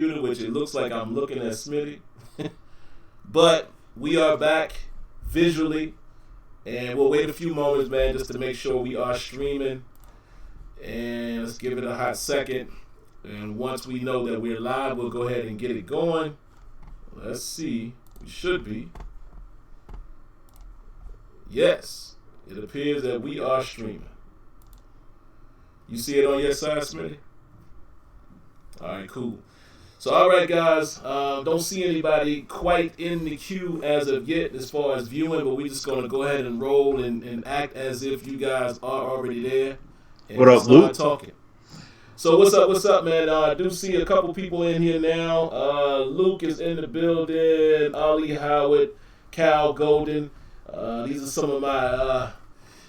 which it looks like I'm looking at Smitty. But we are back visually, and we'll wait a few moments, man, just to make sure we are streaming. And let's give it a hot second. And once we know that we're live, we'll go ahead and get it going. Let's see. We should be. Yes, it appears that we are streaming. You see it on your side, Smitty? All right, cool. So, all right, guys, don't see anybody quite in the queue as of yet as far as viewing, but we're just going to go ahead and roll and act as if you guys are already there. And what up, Luke? Talking. So, what's up, man? I do see a couple people in here now. Luke is in the building, Ollie Howard, Cal Golden. These are some of my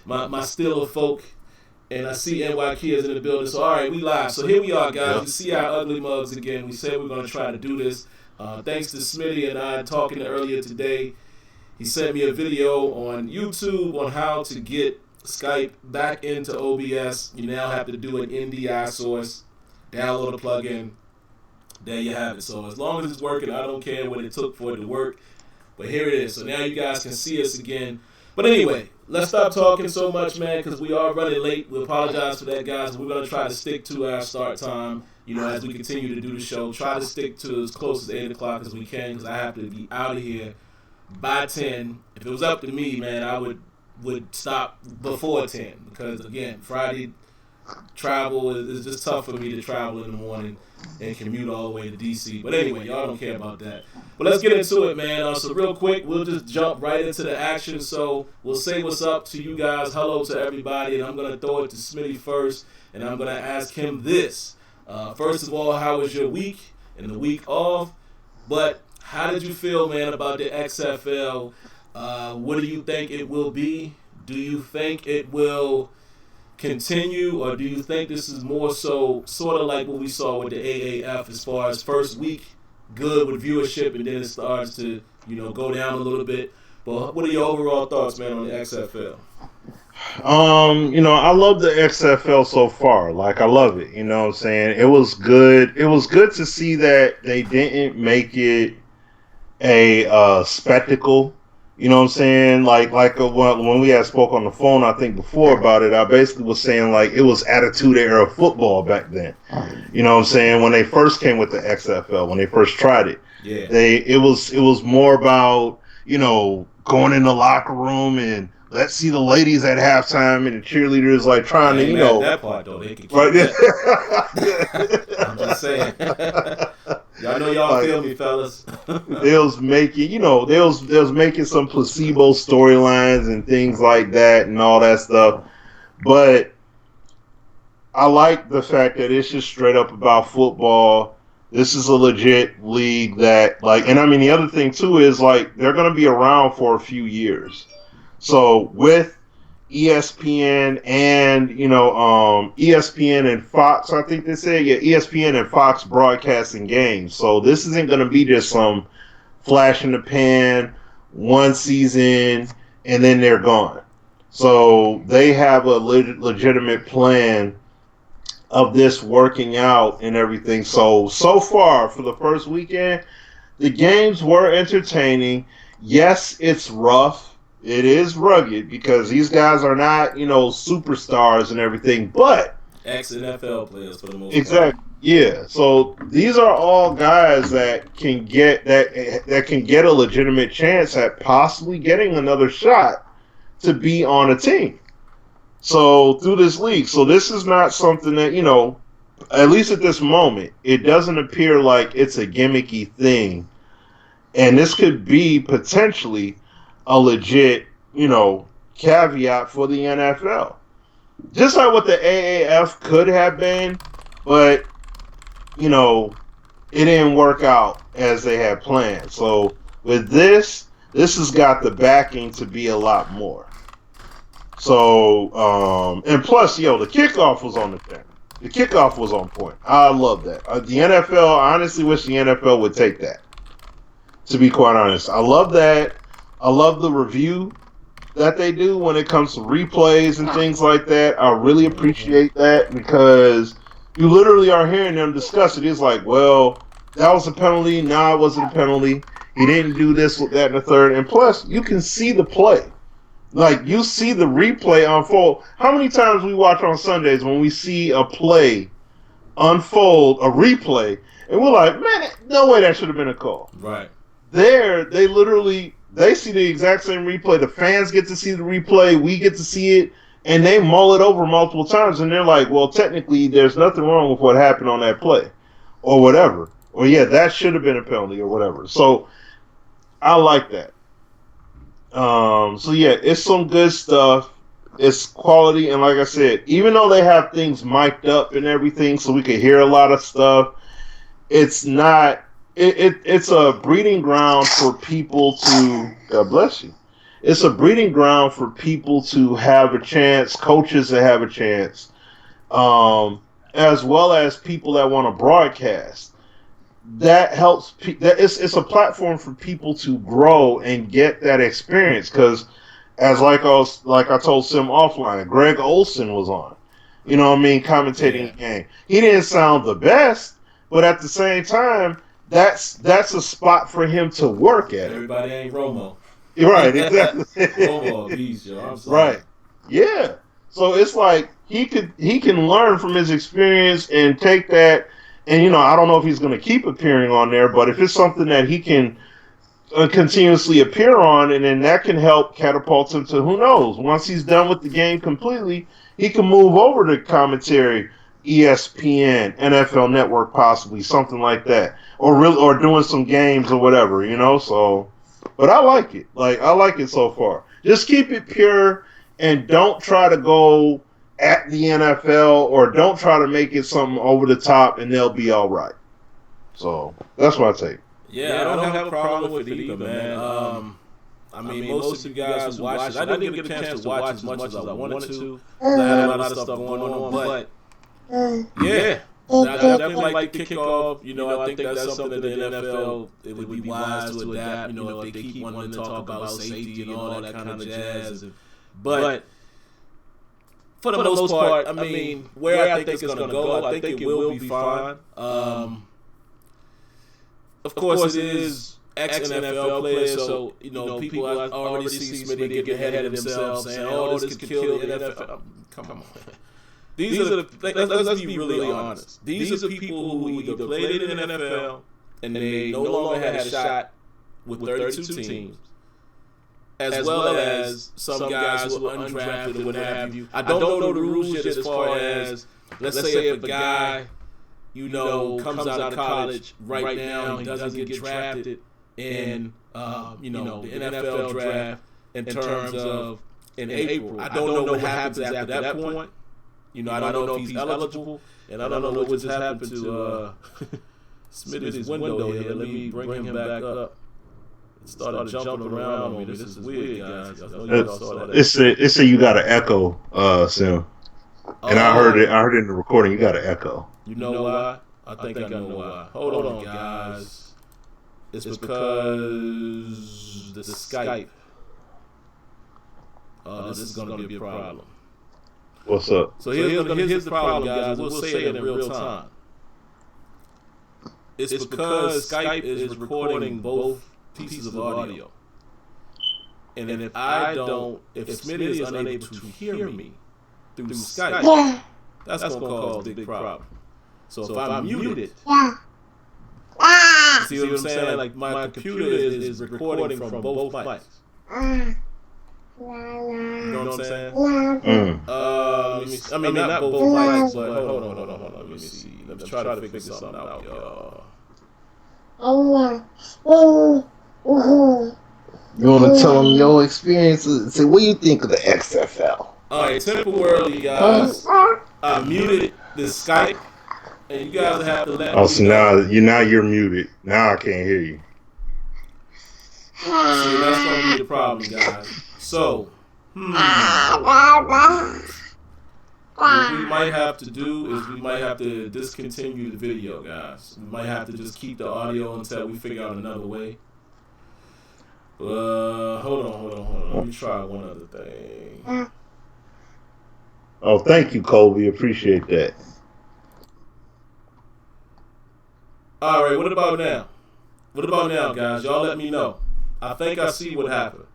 Steeler folk. And I see NY Kids in the building. So, all right, we live. So, here we are, guys. You see our ugly mugs again. We said we're going to try to do this. Thanks to Smitty and I talking earlier today. He sent me a video on YouTube on how to get Skype back into OBS. You now have to do an NDI source. Download a plugin. There you have it. So, as long as it's working, I don't care what it took for it to work. But here it is. So, now you guys can see us again. But anyway, let's stop talking so much, man, because we are running late. We apologize for that, guys. We're going to try to stick to our start time, as we continue to do the show. Try to stick to as close as 8 o'clock as we can, because I have to be out of here by 10. If it was up to me, man, I would stop before 10, because, again, Friday travel is just tough for me to travel in the morning and commute all the way to D.C. But anyway, y'all don't care about that. But let's get into it, man. So real quick, we'll just jump right into the action. So we'll say what's up to you guys. Hello to everybody. And I'm going to throw it to Smitty first. And I'm going to ask him this. First of all, how was your week and the week off? But how did you feel, man, about the XFL? What do you think it will be? Do you think it will continue, or do you think this is more so sort of like what we saw with the AAF as far as first week good with viewership and then it starts to go down a little bit? But what are your overall thoughts, man, on the XFL? I love the XFL so far. Like, I love it. You know what I'm saying? It was good. It was good to see that they didn't make it a spectacle. You know what I'm saying? Like when we had spoke on the phone, I think before about it, I basically was saying like it was attitude era football back then. You know what I'm saying? When they first came with the XFL, when they first tried it, it was more about going in the locker room and let's see the ladies at halftime and the cheerleaders like trying to that part though they can keep that. I'm just saying. Y'all know y'all feel me, fellas. They was making, they was making some placebo storylines and things like that and all that stuff. But I like the fact that it's just straight up about football. This is a legit league that, and I mean, the other thing too is they're going to be around for a few years. So with ESPN and ESPN and Fox, I think they said, ESPN and Fox broadcasting games. So this isn't going to be just some flash in the pan, one season, and then they're gone. So they have a legitimate plan of this working out and everything. So far for the first weekend, the games were entertaining. Yes, it's rough. It is rugged because these guys are not, superstars and everything, but ex-NFL players for the most part. Exactly. Yeah. So these are all guys that can get that can get a legitimate chance at possibly getting another shot to be on a team. So through this league. So this is not something that, at least at this moment, it doesn't appear like it's a gimmicky thing. And this could be potentially a legit, caveat for the NFL. Just like what the AAF could have been, but, it didn't work out as they had planned. So with this has got the backing to be a lot more. So, and plus, the kickoff was on the thing. The kickoff was on point. I love that. The NFL, I honestly wish the NFL would take that, to be quite honest. I love that. I love the review that they do when it comes to replays and things like that. I really appreciate that because you literally are hearing them discuss it. It's like, well, that was a penalty. Nah, it wasn't a penalty. He didn't do this, that, and the third. And plus, you can see the play. Like, you see the replay unfold. How many times we watch on Sundays when we see a play unfold, a replay, and we're like, man, no way that should have been a call. Right. There, they see the exact same replay. The fans get to see the replay. We get to see it, and they mull it over multiple times, and they're like, well, technically, there's nothing wrong with what happened on that play, or whatever. Or, yeah, that should have been a penalty, or whatever. So, I like that. So yeah, it's some good stuff. It's quality, and like I said, even though they have things mic'd up and everything, so we can hear a lot of stuff, it's not. It's a breeding ground for people to. God bless you. It's a breeding ground for people to have a chance, coaches to have a chance, as well as people that want to broadcast. That helps. It's a platform for people to grow and get that experience. Because, as like I told Sim offline, Greg Olson was on. You know what I mean, commentating the game. He didn't sound the best, but at the same time, that's a spot for him to work at. Everybody ain't Romo. Right, exactly. Romo a beast, yo. I'm sorry. Right. Yeah. So it's like he can learn from his experience and take that. And, I don't know if he's going to keep appearing on there, but if it's something that he can continuously appear on, and then that can help catapult him to, who knows, once he's done with the game completely, he can move over to commentary, ESPN, NFL Network, possibly, something like that. Or doing some games or whatever, so. But I like it. I like it so far. Just keep it pure and don't try to go at the NFL, or don't try to make it something over the top, and they'll be all right. So that's what I take. Yeah, I don't have a problem with it either, man. I mean, most of you guys who watch it, I didn't get a chance to watch as much as I wanted to. I had a lot of stuff going on, but yeah, I definitely like the kickoff. I think that's something that the NFL, it would be wise to adapt. If they keep wanting to talk about safety and all that kind of jazz, but. For the most part, I mean, where I think it's going to go, I think it will be fine. Of course, it is ex-NFL players, so, people I already see Smitty get ahead of themselves saying, oh, this could kill the NFL. Come on. These are let's be really honest. These are people who either played in the NFL and they no longer had a shot with 32 teams, as well as some guys who are undrafted or what have you. I don't know the rules yet as far as, let's say if a guy, comes out of college right now and doesn't get drafted in, the NFL draft in terms of in April. I don't know what happens after that point. I don't know if he's eligible, and I don't know what just happened to Smitty's window here. Let me bring him back up. It started jumping around on me. This is weird, guys. I know y'all saw that. It said you got an echo, Sim. And I heard it in the recording. You got an echo. You know why? I think I know why. Hold on, guys. It's because the Skype. This is going to be a problem. What's up? So here's the problem, guys. We'll say it in real time. It's because Skype is recording both pieces of audio. And if Smitty is unable to hear me through Skype, that's going to cause a big problem. So if I'm muted, see what I'm saying? Like my computer is recording from both mics. You know what I'm saying? I mean, not both mics, but hold on. Let me see. Let's try to figure something out, y'all. You want to tell them your experiences? Say, what do you think of the XFL? All right, temporarily, guys, I muted the Skype, and you guys have to let me so know. now you're muted. Now I can't hear you. See, that's going to be the problem, guys. So, what we might have to do is we might have to discontinue the video, guys. We might have to just keep the audio until we figure out another way. Hold on. Let me try one other thing. Oh, thank you, Colby. Appreciate that. All right, what about now? What about now, guys? Y'all let me know. I think I see what happened.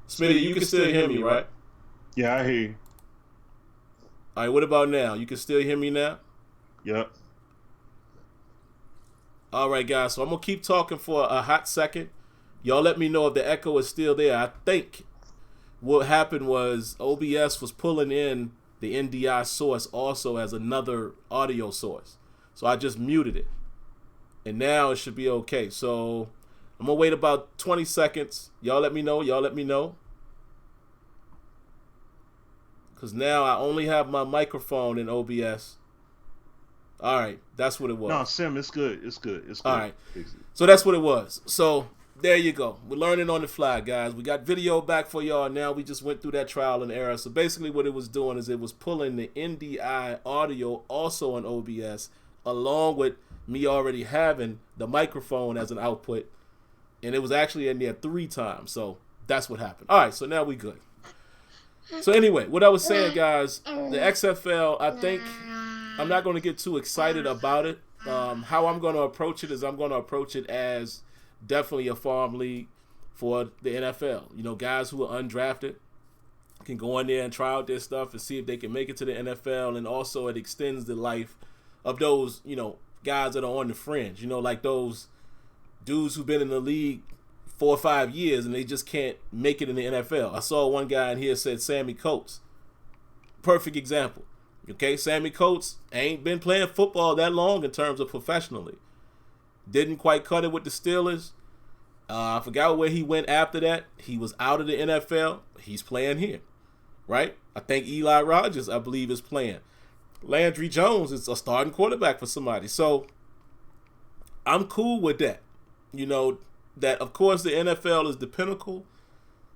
Smitty, you can still hear me, right? Yeah, I hear you. All right, what about now? You can still hear me now? Yep. All right, guys, so I'm going to keep talking for a hot second. Y'all let me know if the echo is still there. I think what happened was OBS was pulling in the NDI source also as another audio source. So I just muted it. And now it should be okay. So I'm going to wait about 20 seconds. Y'all let me know. Y'all let me know. Because now I only have my microphone in OBS. All right. That's what it was. No, Sim, it's good. It's good. It's good. All right. So that's what it was. So there you go. We're learning on the fly, guys. We got video back for y'all. Now we just went through that trial and error. So basically what it was doing is it was pulling the NDI audio also on OBS along with me already having the microphone as an output. And it was actually in there 3 times. So that's what happened. All right. So now we good. So anyway, what I was saying, guys, the XFL, I think I'm not going to get too excited about it. How I'm going to approach it is I'm going to approach it as definitely a farm league for the NFL. You know, guys who are undrafted can go in there and try out their stuff and see if they can make it to the NFL. And also it extends the life of those, you know, guys that are on the fringe. You know, like those dudes who've been in the league 4 or 5 years and they just can't make it in the NFL. I saw one guy in here said Sammy Coates. Perfect example. Okay, Sammy Coates ain't been playing football that long in terms of professionally. Didn't quite cut it with the Steelers. I forgot where he went after that. He was out of the NFL. He's playing here, right? I think Eli Rogers, I believe, is playing. Landry Jones is a starting quarterback for somebody. So I'm cool with that. You know, that of course the NFL is the pinnacle,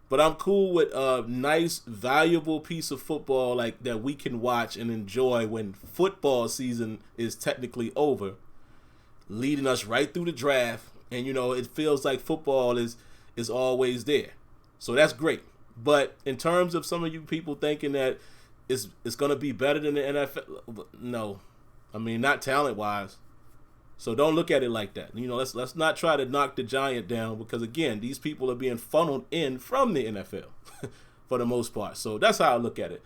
but I'm cool with a nice, valuable piece of football like that we can watch and enjoy when football season is technically over, leading us right through the draft. And, you know, it feels like football is always there. So that's great. But in terms of some of you people thinking that it's going to be better than the NFL, no. I mean, not talent-wise. So don't look at it like that. You know, let's not try to knock the giant down because, again, these people are being funneled in from the NFL for the most part. So that's how I look at it.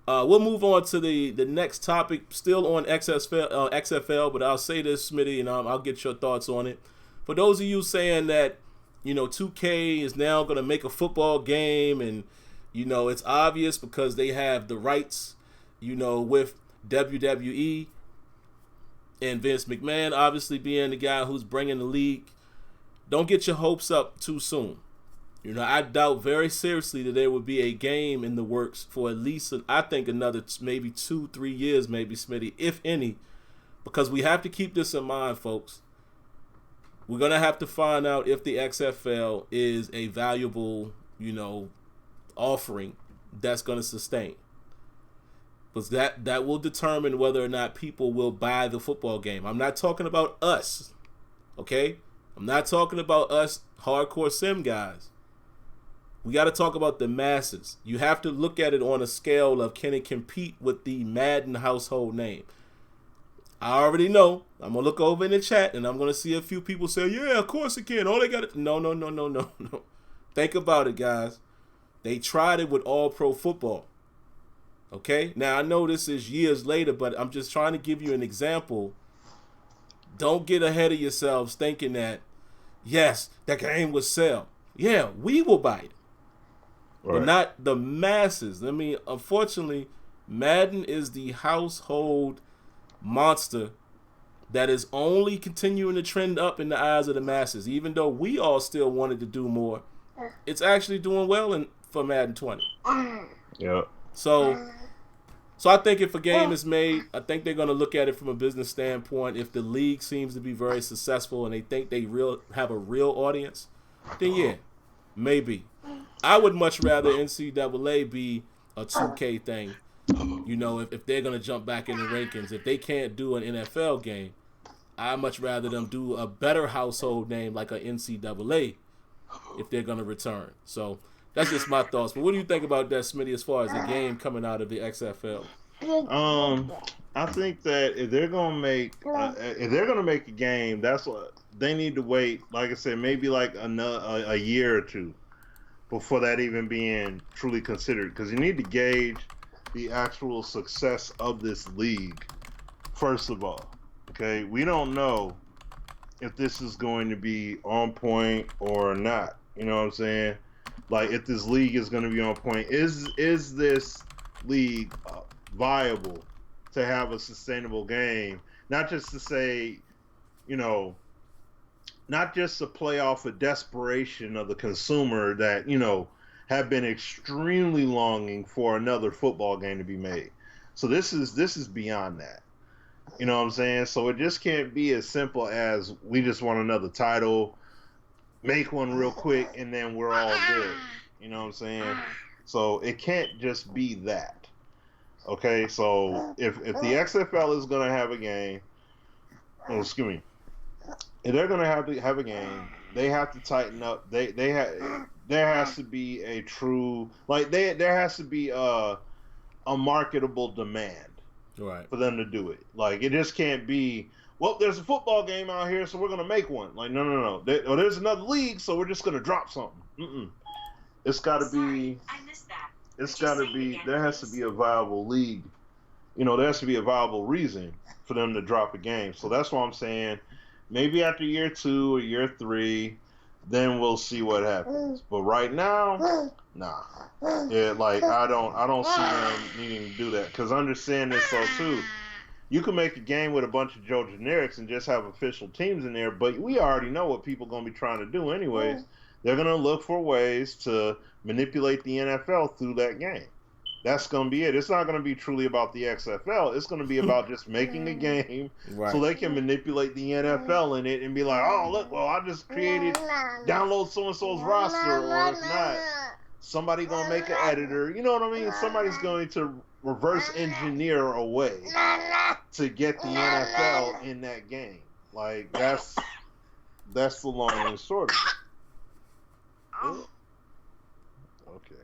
We'll move on to the next topic, still on XFL, but I'll say this, Smitty, and I'll get your thoughts on it. For those of you saying that, you know, 2K is now going to make a football game and, you know, it's obvious because they have the rights, you know, with WWE. And Vince McMahon obviously being the guy who's bringing the league, don't get your hopes up too soon. You know, I doubt very seriously that there would be a game in the works for at least, I think, another maybe 2-3 years, maybe, Smitty, if any, because we have to keep this in mind, folks. We're going to have to find out if the XFL is a valuable, you know, offering that's going to sustain. Because that will determine whether or not people will buy the football game. I'm not talking about us, okay? I'm not talking about us hardcore sim guys. We got to talk about the masses. You have to look at it on a scale of can it compete with the Madden household name. I already know. I'm going to look over in the chat and I'm going to see a few people say, yeah, of course it can. All they got to... No. Think about it, guys. They tried it with All Pro Football. Okay, now I know this is years later, but I'm just trying to give you an example. Don't get ahead of yourselves thinking that, yes, that game will sell. Yeah, we will buy it, right, but not the masses. I mean, unfortunately, Madden is the household monster that is only continuing to trend up in the eyes of the masses. Even though we all still wanted to do more, it's actually doing well for Madden 20. Yeah. So I think if a game is made, I think they're going to look at it from a business standpoint. If the league seems to be very successful and they think they have a real audience, then yeah, maybe. I would much rather NCAA be a 2K thing. You know, if they're going to jump back in the rankings, if they can't do an NFL game, I'd much rather them do a better household name like a NCAA if they're going to return. So that's just my thoughts. But what do you think about that, Smitty, as far as the game coming out of the XFL? I think that if they're gonna make a game, that's what they need to wait. Like I said, maybe like a year or two before that even being truly considered, because you need to gauge the actual success of this league. First of all, okay, we don't know if this is going to be on point or not. You know what I'm saying? Like, if this league is going to be on point, is this league viable to have a sustainable game? Not just to say, you know, not just to play off a desperation of the consumer that have been extremely longing for another football game to be made. So this is beyond that. You know what I'm saying? So it just can't be as simple as we just want another title, make one real quick, and then we're all good. You know what I'm saying? So it can't just be that. Okay, so if the XFL is gonna have a game, excuse me, if they're gonna have a game, they have to tighten up. There has to be a true, like, there has to be a marketable demand Right. for them to do it. Like, it just can't be, well, there's a football game out here, so we're gonna make one. Like, no. There's another league, so we're just gonna drop something. It's got to be. I missed that. It's got to be. There has to be a viable league. There has to be a viable reason for them to drop a game. So that's why I'm saying, maybe after year 2 or year 3, then we'll see what happens. But right now, nah. Yeah, like, I don't see them needing to do that, because understand this though too. You can make a game with a bunch of Joe generics and just have official teams in there, but we already know what people are going to be trying to do anyways. They're going to look for ways to manipulate the NFL through that game. That's going to be it. It's not going to be truly about the XFL. It's going to be about just making a game so they can manipulate the NFL in it and be like, oh, look, well, I just download so-and-so's roster, or if not, somebody going to make an editor. You know what I mean? Somebody's going to reverse engineer a way to get the NFL in that game. Like, that's the long and short of it. Okay.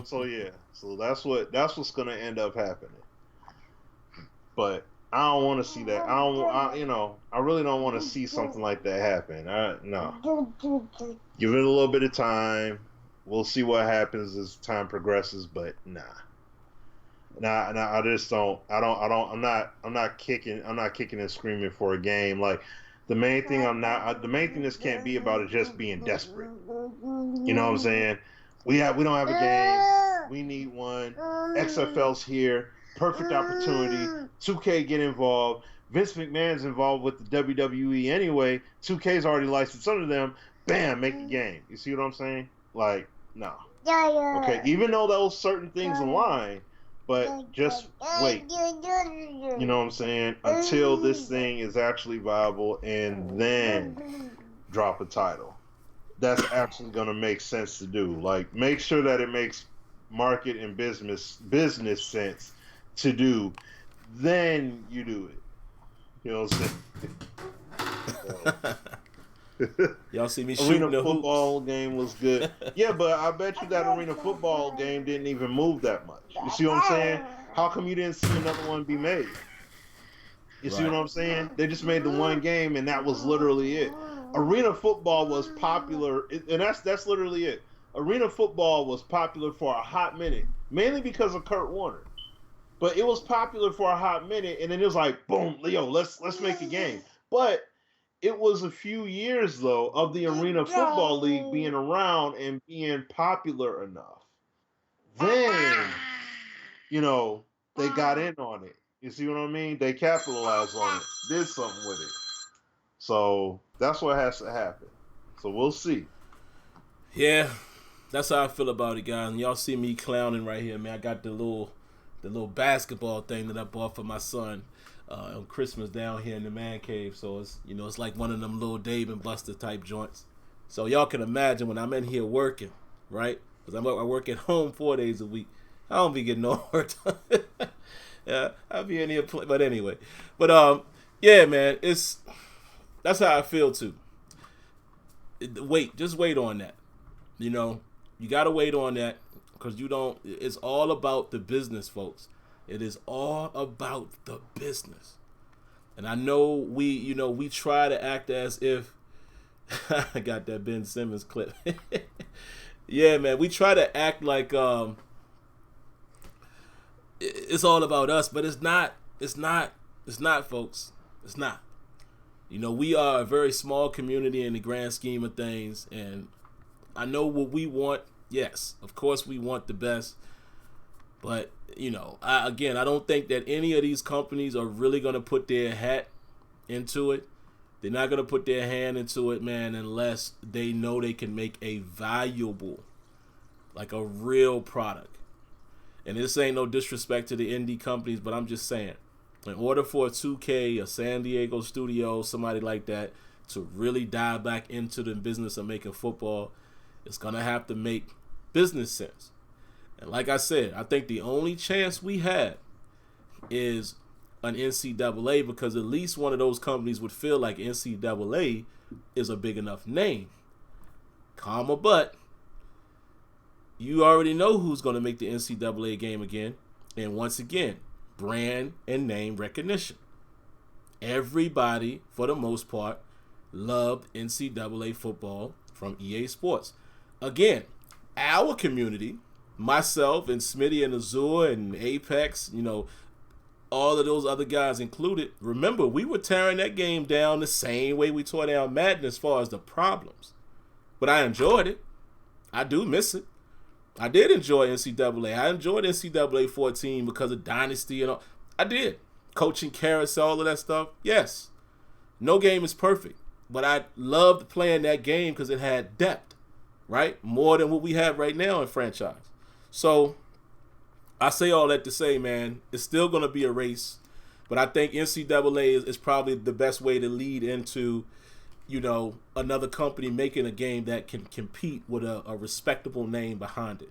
So yeah, so that's what's gonna end up happening. But I don't want to see that. I really don't want to see something like that happen. No. Give it a little bit of time. We'll see what happens as time progresses. But nah. I just don't. I'm not kicking and screaming for a game. Like, the main thing this can't be about is just being desperate. You know what I'm saying? We don't have a game. We need one. XFL's here. Perfect opportunity. 2K get involved. Vince McMahon's involved with the WWE anyway. 2K's already licensed under them. Bam, make a game. You see what I'm saying? Like, no. Okay, even though those certain things align, but just wait. You know what I'm saying? Until this thing is actually viable, and then drop a title that's actually going to make sense to do. Like, make sure that it makes market and business sense to do. Then you do it. You know what I'm saying? Y'all see me shooting Arena the football hoops. game was good. Yeah, but I bet you that arena football game didn't even move that much. You see what I'm saying? How come you didn't see another one be made? You see what I'm saying? They just made the one game, and that was literally it. Arena football was popular, and that's literally it. Arena football was popular for a hot minute, mainly because of Kurt Warner. But it was popular for a hot minute, and then it was like, boom, Leo, let's make a game. But it was a few years, though, of the Arena Football League being around and being popular enough. Then, they got in on it. You see what I mean? They capitalized on it, did something with it. So that's what has to happen. So we'll see. Yeah, that's how I feel about it, guys. And y'all see me clowning right here, man. I got the little basketball thing that I bought for my son on Christmas down here in the man cave. So it's like one of them little Dave and Buster type joints. So y'all can imagine when I'm in here working, right? Because I work at home 4 days a week. I don't be getting no work done. Yeah, I'll be in here, but anyway. But yeah, man, that's how I feel too. Just wait on that. You gotta wait on that, because it's all about the business, folks. It is all about the business. And I know we try to act as if I got that Ben Simmons clip. Yeah, man, we try to act like it's all about us, but it's not. It's not, folks. It's not. We are a very small community in the grand scheme of things, and I know what we want. Yes, of course we want the best, but I don't think that any of these companies are really going to put their hat into it. They're not going to put their hand into it, man, unless they know they can make a valuable, like a real product. And this ain't no disrespect to the indie companies, but I'm just saying, in order for a 2K, a San Diego studio, somebody like that, to really dive back into the business of making football, it's going to have to make business sense. And like I said, I think the only chance we have is an NCAA, because at least one of those companies would feel like NCAA is a big enough name. Comma, but you already know who's going to make the NCAA game again. And once again, brand and name recognition. Everybody, for the most part, loved NCAA football from EA Sports. Again, our community, myself and Smitty and Azure and Apex, all of those other guys included, remember, we were tearing that game down the same way we tore down Madden as far as the problems. But I enjoyed it. I do miss it. I did enjoy NCAA. I enjoyed NCAA 14 because of Dynasty and all. I did. Coaching carousel, all of that stuff. Yes. No game is perfect. But I loved playing that game because it had depth, right? More than what we have right now in franchise. So I say all that to say, man, it's still going to be a race. But I think NCAA is probably the best way to lead into, another company making a game that can compete with a respectable name behind it.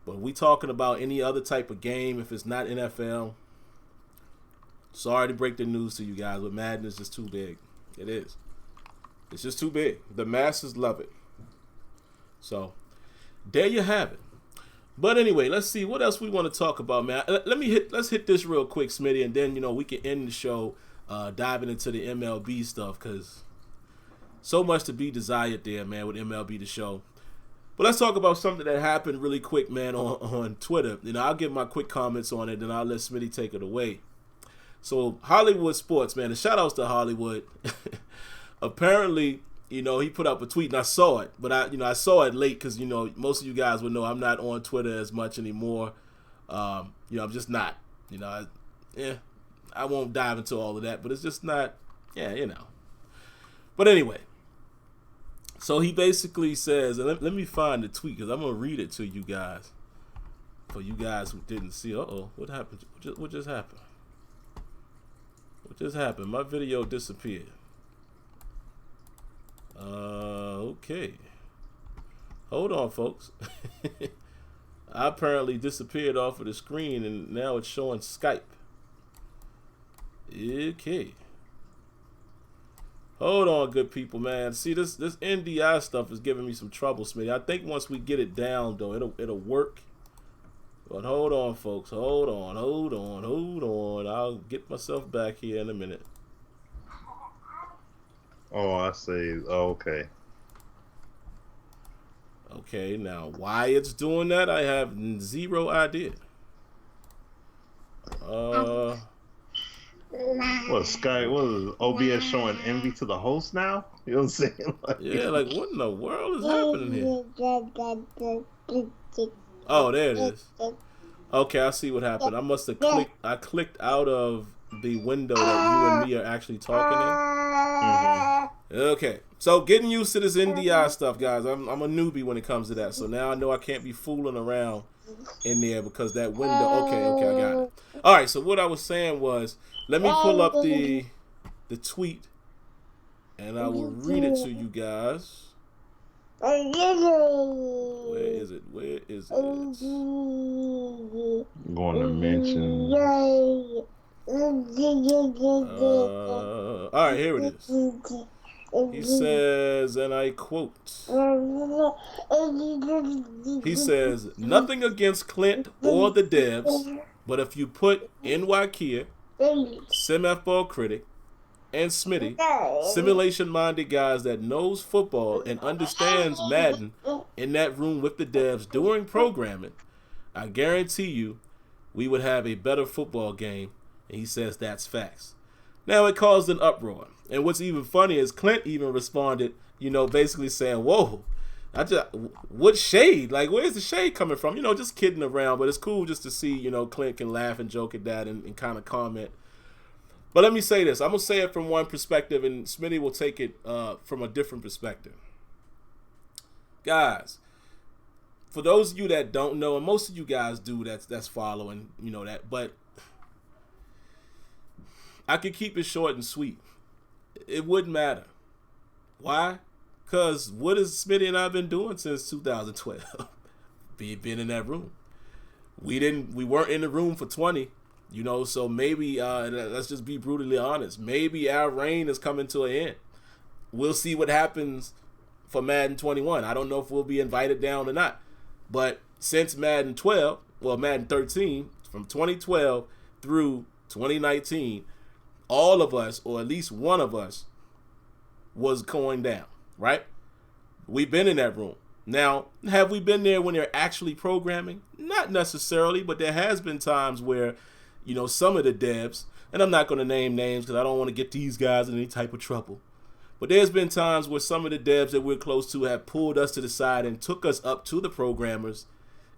But we talking about any other type of game, if it's not NFL, sorry to break the news to you guys, but Madden is just too big. It is. It's just too big. The masses love it. So there you have it. But anyway, let's see what else we want to talk about, man. Let's hit this real quick, Smitty, and then we can end the show diving into the MLB stuff, because so much to be desired there, man, with MLB The Show. But let's talk about something that happened really quick, man, on Twitter. I'll give my quick comments on it, then I'll let Smitty take it away. So Hollywood Sports, man, and shout outs to Hollywood. Apparently, he put up a tweet, and I saw it, but I saw it late because, most of you guys would know I'm not on Twitter as much anymore. I'm just not, I won't dive into all of that, but it's just not, But anyway, so he basically says, and let me find the tweet because I'm going to read it to you guys. For you guys who didn't see, what happened? What just happened? What just happened? My video disappeared. Okay. Hold on, folks. I apparently disappeared off of the screen, and now it's showing Skype. Okay. Hold on, good people, man. See, this NDI stuff is giving me some trouble, Smitty. I think once we get it down, though, it'll work. But hold on, folks. Hold on. I'll get myself back here in a minute. Oh, I see. Oh, okay. Okay, now why it's doing that, I have zero idea. What Sky? What is OBS showing envy to the host now? You know what I'm saying? Like what in the world is happening here? Oh, there it is. Okay, I see what happened. I must have clicked out of the window that you and me are actually talking in. Mm-hmm. Okay, so getting used to this NDI stuff, guys. I'm a newbie when it comes to that. So now I know I can't be fooling around in there because that window. Okay, I got it. All right, so what I was saying was, let me pull up the tweet, and I will read it to you guys. Where is it? I'm going to mention. All right, here it is. He says, and I quote, he says, nothing against Clint or the devs, but if you put NY Kia, SimFBallCritic, and Smitty, simulation-minded guys that knows football and understands Madden in that room with the devs during programming, I guarantee you we would have a better football game. And he says that's facts. Now it caused an uproar. And what's even funny is Clint even responded, basically saying, whoa, what shade? Like, where's the shade coming from? Just kidding around. But it's cool just to see, Clint can laugh and joke at that and kind of comment. But let me say this. I'm going to say it from one perspective, and Smitty will take it from a different perspective. Guys, for those of you that don't know, and most of you guys do that's following, that, but I could keep it short and sweet. It wouldn't matter. Why? Because what has Smitty and I been doing since 2012? Been in that room. We weren't in the room for 20. So maybe, let's just be brutally honest, maybe our reign is coming to an end. We'll see what happens for Madden 21. I don't know if we'll be invited down or not. But since Madden 13, from 2012 through 2019, all of us, or at least one of us, was going down, right? We've been in that room. Now, have we been there when they're actually programming? Not necessarily, but there has been times where some of the devs, and I'm not going to name names because I don't want to get these guys in any type of trouble, but there's been times where some of the devs that we're close to have pulled us to the side and took us up to the programmers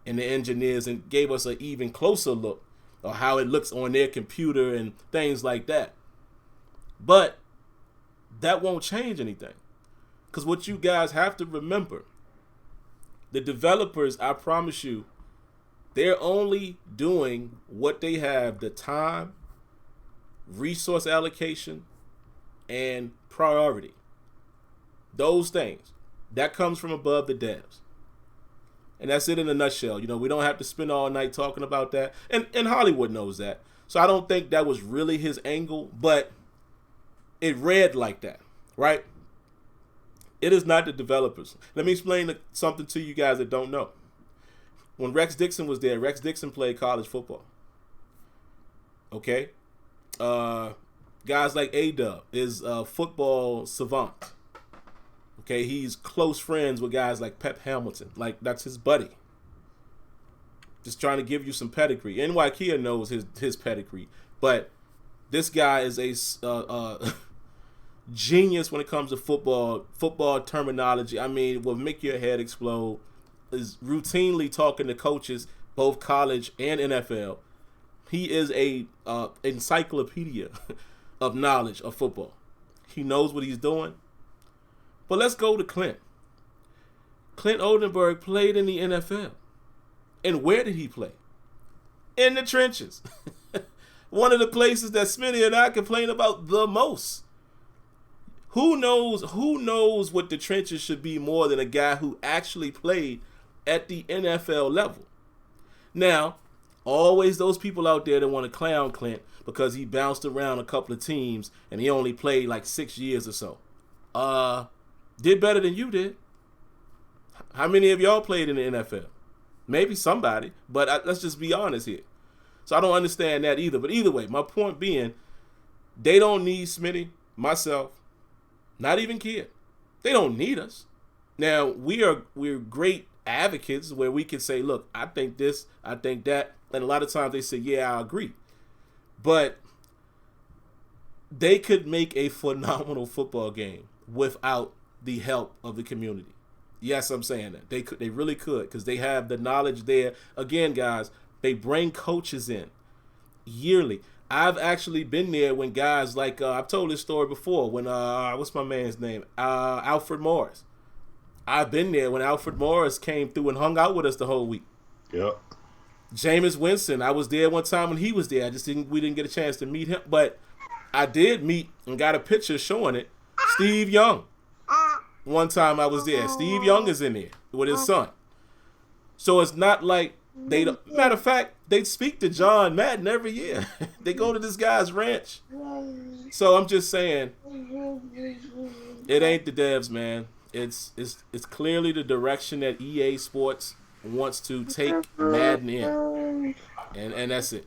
and the engineers and gave us an even closer look of how it looks on their computer and things like that. But that won't change anything, because what you guys have to remember, the developers, I promise you, they're only doing what they have the time, resource allocation, and priority. Those things. That comes from above the devs. And that's it in a nutshell. We don't have to spend all night talking about that. And Hollywood knows that. So I don't think that was really his angle, but it read like that, right? It is not the developers. Let me explain something to you guys that don't know. When Rex Dixon was there, Rex Dixon played college football. Okay? Guys like A-Dub is a football savant. Okay? He's close friends with guys like Pep Hamilton. Like, that's his buddy. Just trying to give you some pedigree. NY Kia knows his pedigree. But this guy is a genius when it comes to football terminology. I mean, will make your head explode. Is routinely talking to coaches, both college and NFL. He is a encyclopedia of knowledge of football. He knows what he's doing. But let's go to Clint. Clint Oldenburg played in the NFL. And where did he play? In the trenches. One of the places that Smitty and I complain about the most. Who knows what the trenches should be more than a guy who actually played at the NFL level? Now, always those people out there that want to clown Clint because he bounced around a couple of teams and he only played like 6 years or so. Did better than you did. How many of y'all played in the NFL? Maybe somebody, but let's just be honest here. So I don't understand that either. But either way, my point being, they don't need Smitty, myself, not even Kid. They don't need us. Now, we're great advocates where we can say, look, I think this, I think that. And a lot of times they say, yeah, I agree. But they could make a phenomenal football game without the help of the community. Yes, I'm saying that. They really could, because they have the knowledge there. Again, guys, they bring coaches in yearly. I've actually been there when guys like, I've told this story before, when, what's my man's name? Alfred Morris. I've been there when Alfred Morris came through and hung out with us the whole week. Yep. Jameis Winston, I was there one time when he was there. We didn't get a chance to meet him, but I did meet and got a picture showing it. Steve Young. One time I was there. Steve Young is in there with his son. So it's not like they don't. Matter of fact, they speak to John Madden every year. They go to this guy's ranch. So I'm just saying, It ain't the devs, man. It's clearly the direction that EA Sports wants to take Madden in, and that's it.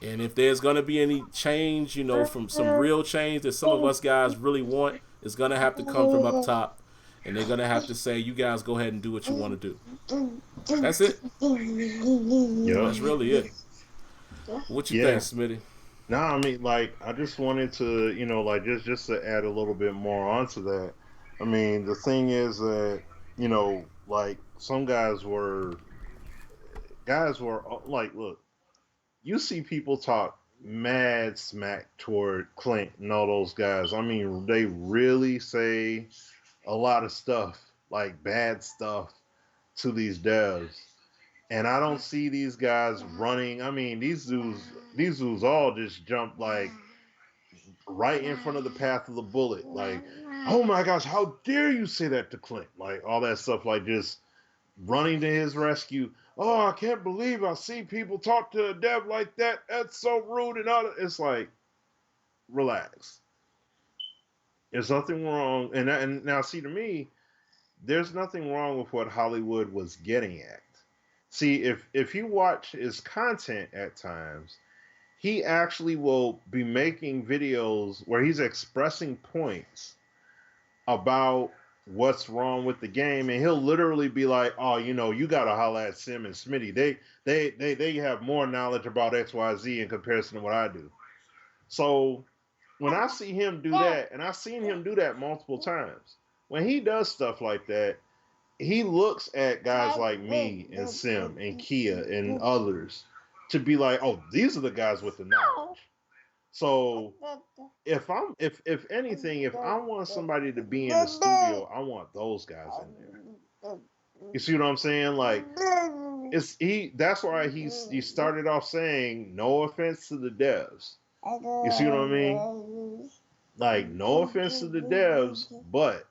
And if there's gonna be any change, from some real change that some of us guys really want, it's gonna have to come from up top, and they're gonna have to say, "You guys go ahead and do what you want to do." That's it. Yep. That's really it. What you think, Yeah. Smitty? No, I mean, like, I just wanted to, like, just to add a little bit more onto that. I mean, the thing is that, like, some guys were like, look, you see people talk mad smack toward Clint and all those guys. I mean, they really say a lot of stuff, like bad stuff, to these devs. And I don't see these guys running. I mean, these dudes all just jump like right in front of the path of the bullet. Like, oh my gosh, how dare you say that to Clint? Like all that stuff, like just running to his rescue. Oh, I can't believe I see people talk to a dev like that. That's so rude and all that. It's like, relax. There's nothing wrong. And now, see, to me, there's nothing wrong with what Hollywood was getting at. See, if you watch his content at times, he actually will be making videos where he's expressing points about what's wrong with the game, and he'll literally be like, "Oh, you gotta holla at Sim and Smitty. They have more knowledge about XYZ in comparison to what I do." So when I see him do that, and I've seen him do that multiple times, when he does stuff like that, he looks at guys like me and Sim and Kia and others to be like, "Oh, these are the guys with the knowledge." So if anything, if I want somebody to be in the studio, I want those guys in there. You see what I'm saying? Like that's why he started off saying no offense to the devs. You see what I mean? Like no offense to the devs, but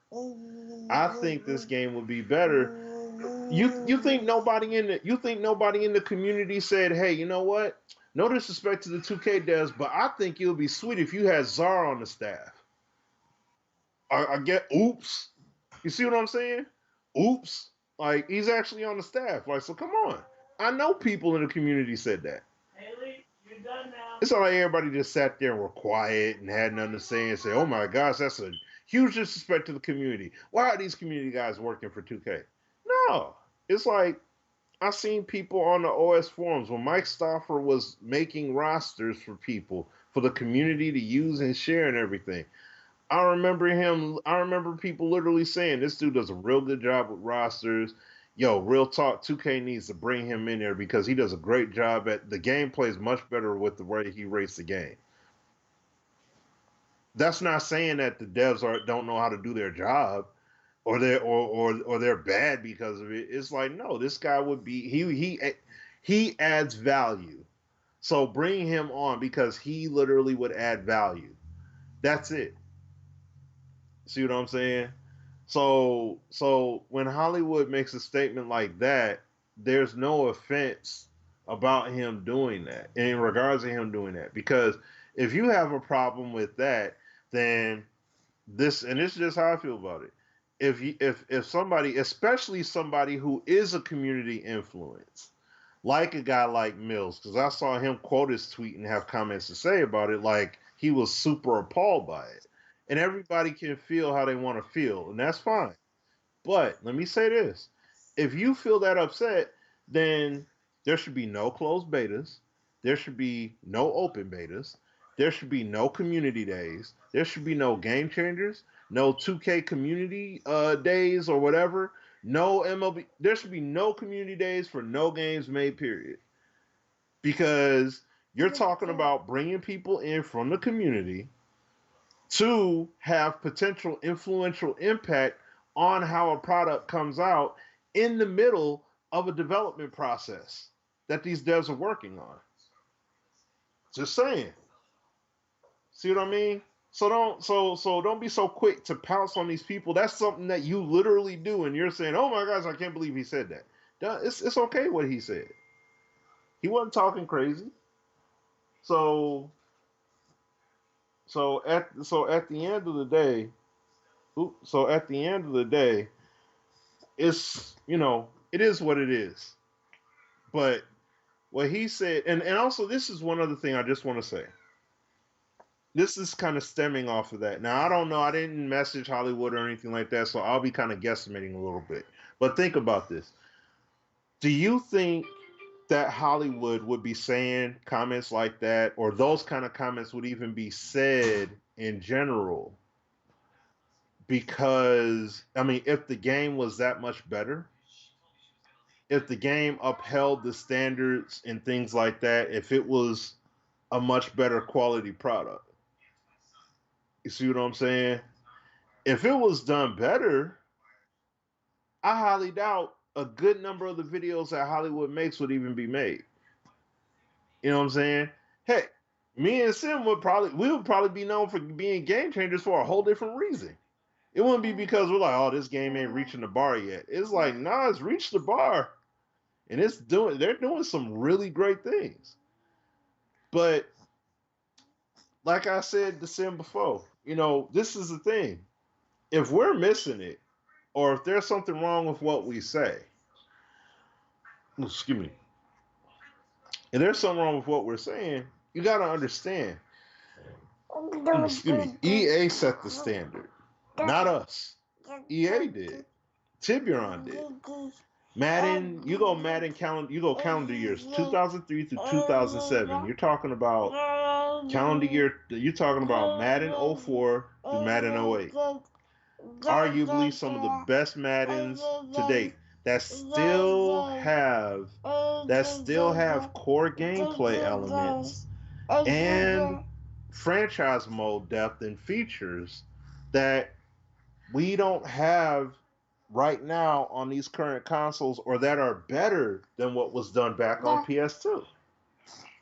I think this game would be better. You think nobody in the community said, "Hey, you know what? No disrespect to the 2K devs, but I think it would be sweet if you had Czar on the staff." I get, oops. You see what I'm saying? Oops. Like he's actually on the staff. Like, so come on. I know people in the community said that. Haley, you're done now. It's not like everybody just sat there and were quiet and had nothing to say and say, "Oh my gosh, that's a huge disrespect to the community. Why are these community guys working for 2K?" No. It's like I seen people on the OS forums when Mike Stauffer was making rosters for people for the community to use and share and everything. I remember people literally saying this dude does a real good job with rosters. Yo, real talk, 2K needs to bring him in there because he does a great job at the game plays much better with the way he rates the game. That's not saying that the devs don't know how to do their job or they're bad because of it. It's like, no, this guy would be he adds value. So bring him on because he literally would add value. That's it. See what I'm saying? So when Hollywood makes a statement like that, there's no offense about him doing that in regards to him doing that. Because if you have a problem with that, then this is just how I feel about it. If somebody, especially somebody who is a community influence, like a guy like Mills, because I saw him quote his tweet and have comments to say about it, like he was super appalled by it. And everybody can feel how they want to feel, and that's fine. But let me say this: if you feel that upset, then there should be no closed betas. There should be no open betas. There should be no community days. There should be no game changers. No 2K community days or whatever. No MLB. There should be no community days for no games made. Period. Because you're talking about bringing people in from the community to have potential influential impact on how a product comes out in the middle of a development process that these devs are working on. Just saying. See what I mean? So don't be so quick to pounce on these people. That's something that you literally do, and you're saying, "Oh my gosh, I can't believe he said that." It's okay what he said. He wasn't talking crazy. So so at the end of the day, So at the end of the day, it's it is what it is. But what he said, and also this is one other thing I just want to say. This is kind of stemming off of that. Now I don't know. I didn't message Hollywood or anything like that, so I'll be kind of guesstimating a little bit. But think about this. Do you think that Hollywood would be saying comments like that, or those kind of comments would even be said in general? Because, I mean, if the game was that much better, if the game upheld the standards and things like that, if it was a much better quality product, you see what I'm saying? If it was done better, I highly doubt a good number of the videos that Hollywood makes would even be made. You know what I'm saying? Heck, me and Sim would probably be known for being game changers for a whole different reason. It wouldn't be because we're like, oh, this game ain't reaching the bar yet. It's like, nah, it's reached the bar. And they're doing some really great things. But like I said to Sim before, this is the thing. If we're missing it, or if there's something wrong with what we say, excuse me, if there's something wrong with what we're saying, you got to understand. Excuse me, EA set the standard, not us. EA did. Tiburon did. Madden, you go calendar years, 2003 through 2007. You're talking about calendar year, you're talking about Madden 04 through Madden 08. Arguably some of the best Maddens to date that still have core gameplay elements and franchise mode depth and features that we don't have right now on these current consoles, or that are better than what was done back on PS2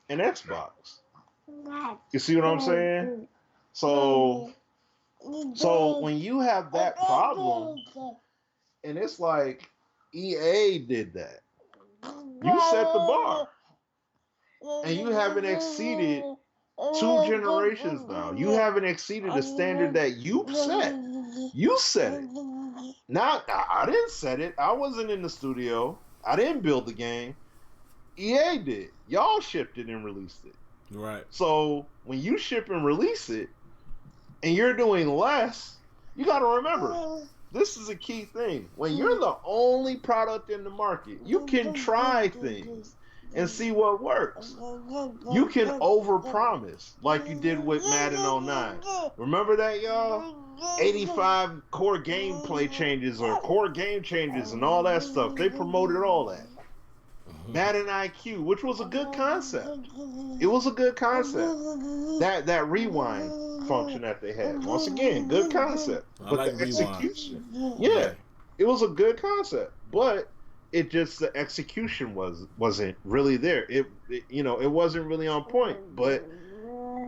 and Xbox. You see what I'm saying? So when you have that problem, and it's like EA did that, you set the bar, and you haven't exceeded 2 generations now. You haven't exceeded the standard that you set. You set it. Now, I didn't set it. I wasn't in the studio. I didn't build the game. EA did. Y'all shipped it and released it. Right. So when you ship and release it, and you're doing less, you got to remember, this is a key thing. When you're the only product in the market, you can try things and see what works. You can overpromise like you did with Madden 09. Remember that, y'all? 85 core gameplay changes or core game changes and all that stuff. They promoted all that. Madden IQ, which was a good concept. It was a good concept. That rewind function that they had. Once again, good concept. I But like the rewind. execution, yeah, it was a good concept. But the execution wasn't really there. It wasn't really on point. But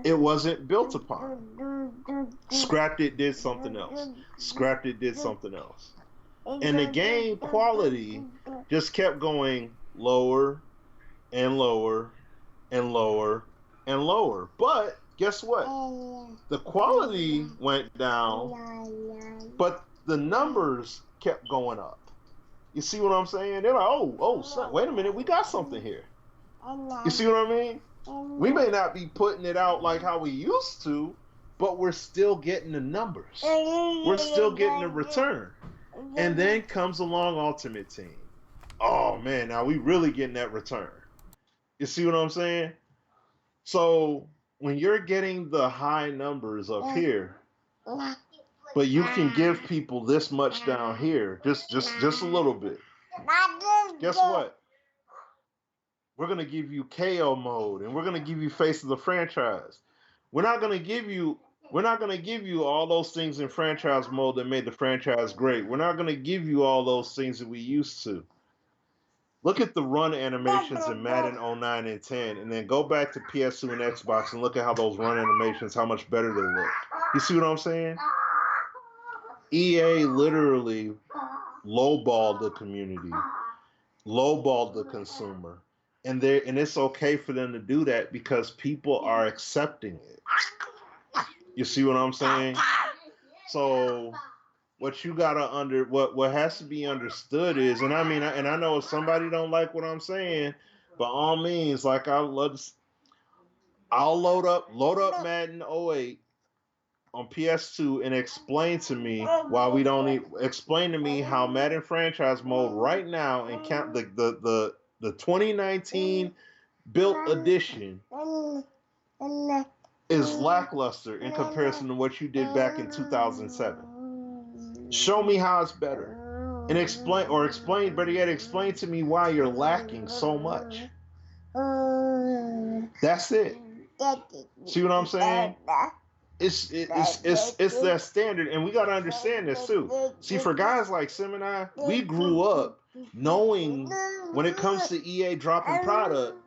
it wasn't built upon. Scrapped it, did something else. Scrapped it, did something else. And the game quality just kept going lower and lower and lower and lower. But guess what? The quality went down, but the numbers kept going up. You see what I'm saying? They're like, son, wait a minute, we got something here. You see what I mean? We may not be putting it out like how we used to, but we're still getting the numbers. We're still getting the return. And then comes along Ultimate Team. Oh man, now we really getting that return. You see what I'm saying? So when you're getting the high numbers up here, but you can give people this much down here, just a little bit. Guess what? We're gonna give you KO mode, and we're gonna give you Face of the Franchise. We're not gonna give you all those things in franchise mode that made the franchise great. We're not gonna give you all those things that we used to. Look at the run animations in Madden 09 and 10, and then go back to PS2 and Xbox and look at how those run animations, how much better they look. You see what I'm saying? EA literally lowballed the community, lowballed the consumer. And it's okay for them to do that because people are accepting it. You see what I'm saying? So what you gotta what has to be understood is, and I mean, and I know if somebody don't like what I'm saying, by all means, like I'll load up Madden '08 on PS2 and explain to me why we don't explain to me how Madden franchise mode right now and count the 2019 built edition is lackluster in comparison to what you did back in 2007. Show me how it's better. And explain, better yet, explain to me why you're lacking so much. That's it. See what I'm saying? It's that standard, and we gotta understand this too. See, for guys like Sim and I, we grew up knowing when it comes to EA dropping product,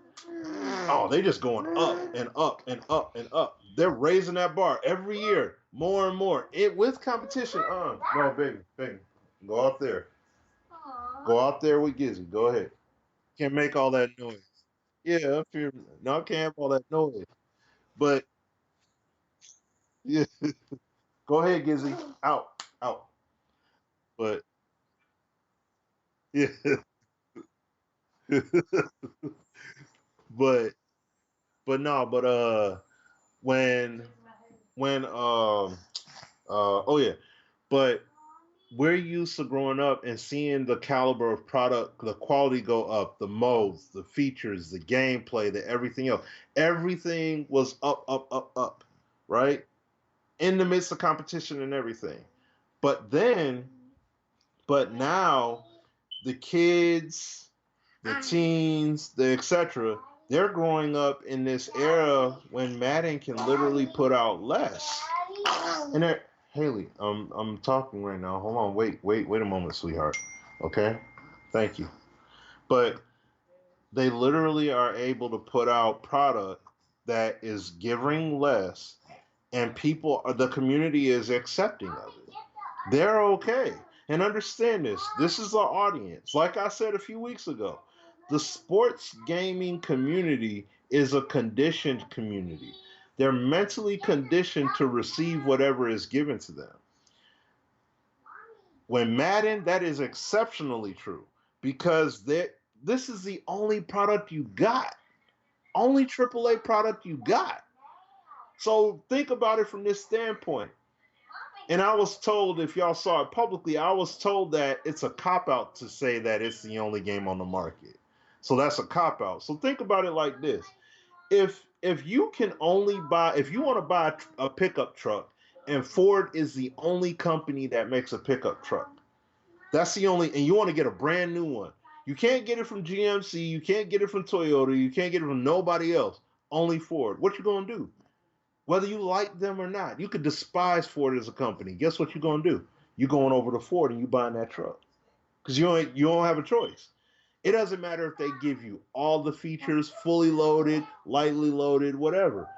oh, they just going up and up and up and up. They're raising that bar every year, more and more. It with competition. No, baby, go out there. Go out there with Gizzy. Go ahead. Can't make all that noise. Yeah, up here. No, I can't have all that noise. But yeah, go ahead, Gizzy. Out. But yeah, but no, but when oh yeah, but we're used to growing up and seeing the caliber of product, the quality go up, the modes, the features, the gameplay, the everything else. Everything was up, right? In the midst of competition and everything. But now, the kids, the teens, the etc., they're growing up in this era when Madden can literally put out less. And they're, Haley, I'm talking right now. Hold on, wait a moment, sweetheart. Okay, thank you. But they literally are able to put out product that is giving less, and the community is accepting of it. They're okay. And understand this. This is our audience. Like I said a few weeks ago, the sports gaming community is a conditioned community. They're mentally conditioned to receive whatever is given to them. When Madden, that is exceptionally true because this is the only product you got. Only AAA product you got. So think about it from this standpoint. And I was told, if y'all saw it publicly, I was told that it's a cop-out to say that it's the only game on the market. So that's a cop-out. So think about it like this. If you can only buy, if you want to buy a pickup truck, and Ford is the only company that makes a pickup truck, that's the only, and you want to get a brand new one. You can't get it from GMC, you can't get it from Toyota, you can't get it from nobody else, only Ford. What you going to do? Whether you like them or not, you could despise Ford as a company. Guess what you're going to do? You're going over to Ford and you buying that truck because you don't have a choice. It doesn't matter if they give you all the features, fully loaded, lightly loaded, whatever.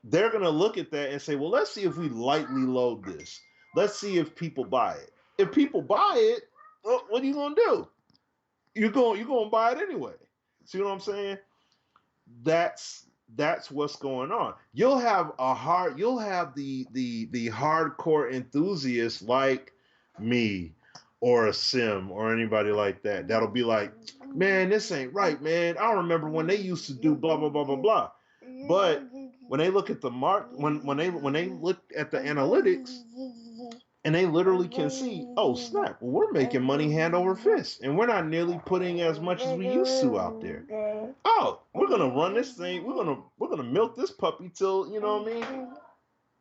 They're going to look at that and say, well, let's see if we lightly load this. Let's see if people buy it. If people buy it, what are you going to do? You're going to buy it anyway. See what I'm saying? That's what's going on. You'll have the hardcore enthusiasts like me or a Sim or anybody like that that'll be like, man, this ain't right, man. I remember when they used to do blah blah blah blah blah. But when they look at the when they look at the analytics, and they literally can see, oh snap, well, we're making money hand over fist, and we're not nearly putting as much as we used to out there. Oh, we're gonna run this thing. We're gonna milk this puppy till, you know what I mean.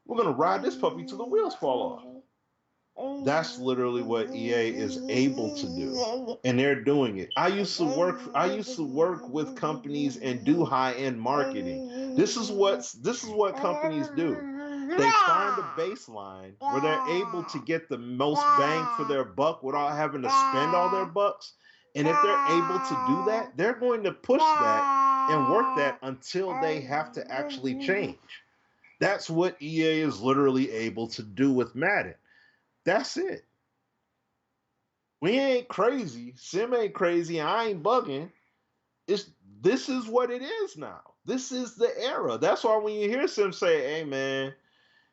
We're gonna ride this puppy till the wheels fall off. That's literally what EA is able to do, and they're doing it. I used to work with companies and do high-end marketing. This is what companies do. They find a baseline where they're able to get the most bang for their buck without having to spend all their bucks. And if they're able to do that, they're going to push that and work that until they have to actually change. That's what EA is literally able to do with Madden. That's it. We ain't crazy. Sim ain't crazy. I ain't bugging. This is what it is now. This is the era. That's why when you hear Sim say, hey man,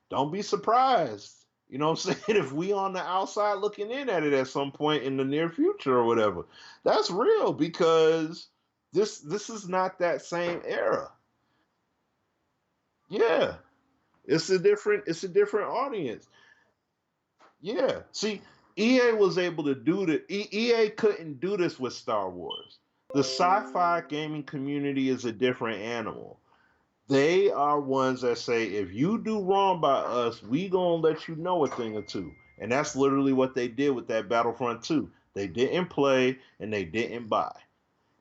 don't be surprised You know what I'm saying? If we on the outside looking in at it at some point in the near future or whatever, that's real because this is not that same era. Yeah, it's a different audience. Yeah. See, EA was able to do that. EA couldn't do this with Star Wars. The sci-fi gaming community is a different animal. They are ones that say, if you do wrong by us, we gonna let you know a thing or two. And that's literally what they did with that Battlefront 2. They didn't play and they didn't buy.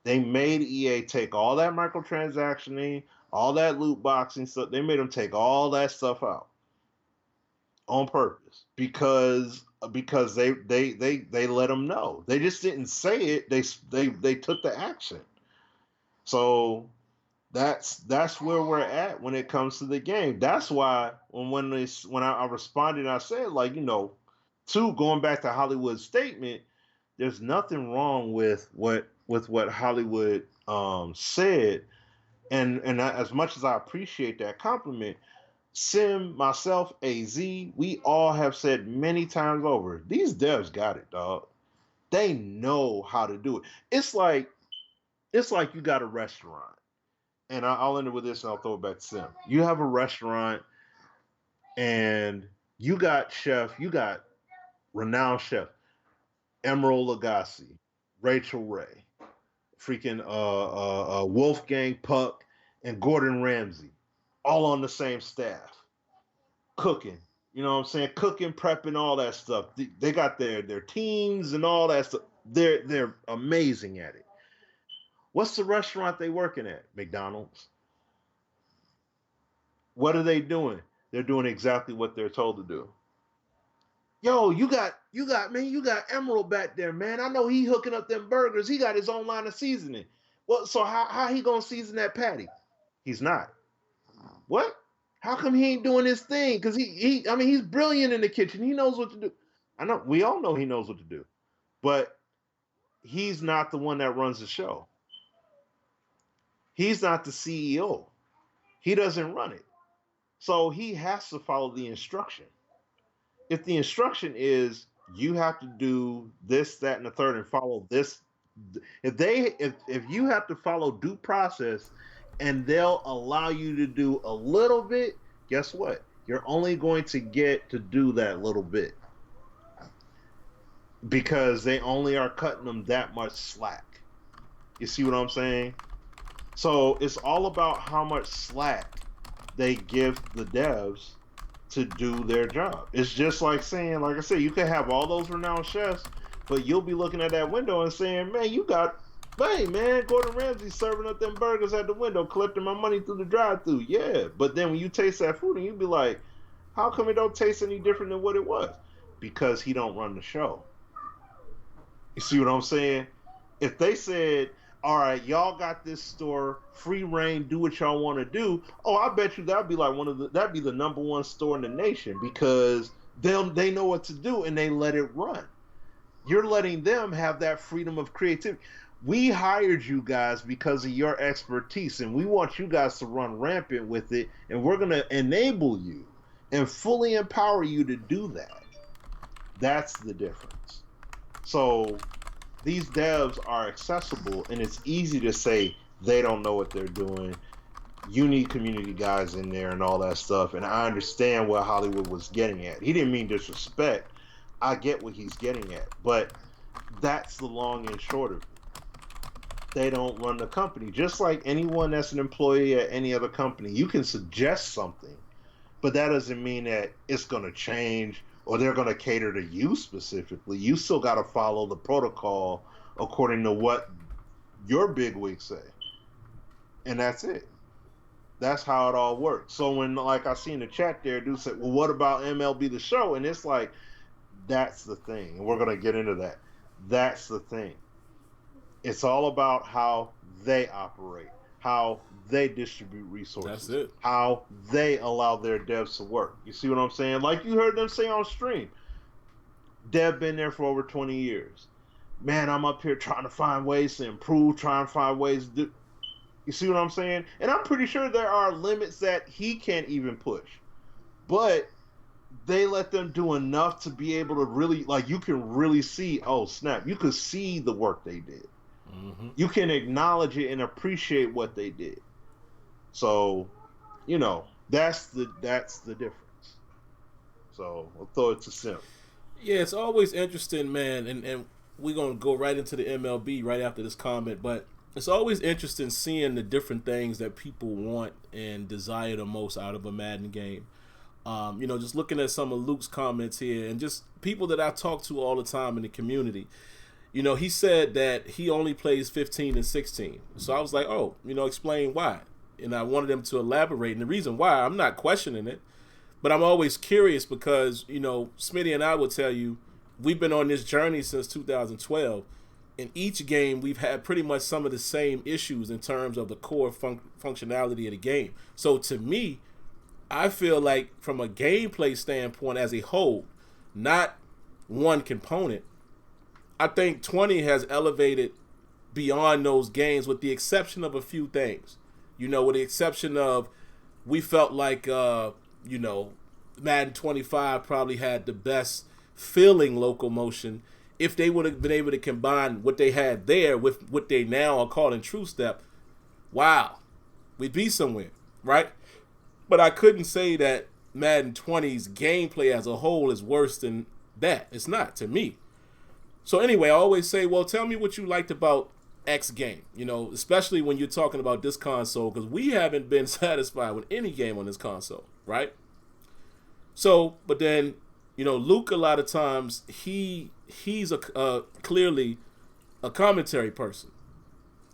They made EA take all that microtransactioning, all that loot boxing stuff. They made them take all that stuff out on purpose because they let them know. They just didn't say it. They took the action. So that's where we're at when it comes to the game. That's why when I responded, I said, like, two, going back to Hollywood's statement, there's nothing wrong with what Hollywood said, and as much as I appreciate that compliment, Sim, myself, AZ, we all have said many times over, these devs got it, dog. They know how to do it. It's like you got a restaurant, and I'll end it with this, and I'll throw it back to Sim. You have a restaurant, and you got renowned chef Emerald Lagasse, Rachel Ray, freaking Wolfgang Puck, and Gordon Ramsay, all on the same staff, cooking. You know what I'm saying? Cooking, prepping, all that stuff. They got their teams and all that stuff. They're amazing at it. What's the restaurant they working at? McDonald's. What are they doing? They're doing exactly what they're told to do. Yo, you got Emerald back there, man. I know he hooking up them burgers. He got his own line of seasoning. Well, so how he gonna season that patty? He's not. What? How come he ain't doing his thing? Because I mean, he's brilliant in the kitchen. He knows what to do. I know, we all know he knows what to do, but he's not the one that runs the show. He's not the CEO. He doesn't run it. So he has to follow the instruction. If the instruction is you have to do this, that, and the third, and follow this, if you have to follow due process, and they'll allow you to do a little bit, guess what? You're only going to get to do that little bit because they only are cutting them that much slack. You see what I'm saying? So it's all about how much slack they give the devs to do their job. It's just like saying, like I said, you could have all those renowned chefs, but you'll be looking at that window and saying, man, hey man, Gordon Ramsay serving up them burgers at the window, collecting my money through the drive-through. Yeah, but then when you taste that food, and you be like, how come it don't taste any different than what it was? Because he don't run the show. You see what I'm saying? If they said, all right, y'all got this store, free reign, do what y'all want to do. Oh, I bet you that'd be like that'd be the number one store in the nation because they know what to do and they let it run. You're letting them have that freedom of creativity. We hired you guys because of your expertise, and we want you guys to run rampant with it, and we're gonna enable you and fully empower you to do that. That's the difference. So these devs are accessible, and it's easy to say they don't know what they're doing. You need community guys in there and all that stuff. And I understand what Hollywood was getting at. He didn't mean disrespect. I get what he's getting at. But that's the long and short of it. They don't run the company. Just like anyone that's an employee at any other company, you can suggest something, but that doesn't mean that it's going to change or they're going to cater to you specifically. You still got to follow the protocol according to what your bigwigs say. And that's it. That's how it all works. So when, like I see in the chat there, dude said, well, what about MLB The Show? And it's like, that's the thing. And we're going to get into that. That's the thing. It's all about how they operate, how they distribute resources, That's it. how they allow their devs to work. You see what I'm saying? Like you heard them say on stream, dev been there for over 20 years. Man, I'm up here trying to find ways to improve, trying to find ways to do. You see what I'm saying? And I'm pretty sure there are limits that he can't even push. But they let them do enough to be able to really, like, you can really see, oh snap, you could see the work they did. Mm-hmm. You can acknowledge it and appreciate what they did. So, you know, that's the difference. So I'll throw it to Sim. Yeah, it's always interesting, man, and we're gonna go right into the MLB right after this comment, but it's always interesting seeing the different things that people want and desire the most out of a Madden game. Just looking at some of Luke's comments here and just people that I talk to all the time in the community. He said that he only plays 15 and 16. So I was like, oh, explain why. And I wanted him to elaborate. And the reason why, I'm not questioning it, but I'm always curious because, Smitty and I will tell you, we've been on this journey since 2012. In each game, we've had pretty much some of the same issues in terms of the core functionality of the game. So to me, I feel like from a gameplay standpoint as a whole, not one component, I think 20 has elevated beyond those games with the exception of a few things. With the exception of we felt like, Madden 25 probably had the best feeling locomotion if they would have been able to combine what they had there with what they now are calling True Step. Wow, we'd be somewhere, right? But I couldn't say that Madden 20's gameplay as a whole is worse than that. It's not, to me. So anyway, I always say, well, tell me what you liked about X game, especially when you're talking about this console, because we haven't been satisfied with any game on this console, right? So, but then, Luke, a lot of times, he's clearly a commentary person.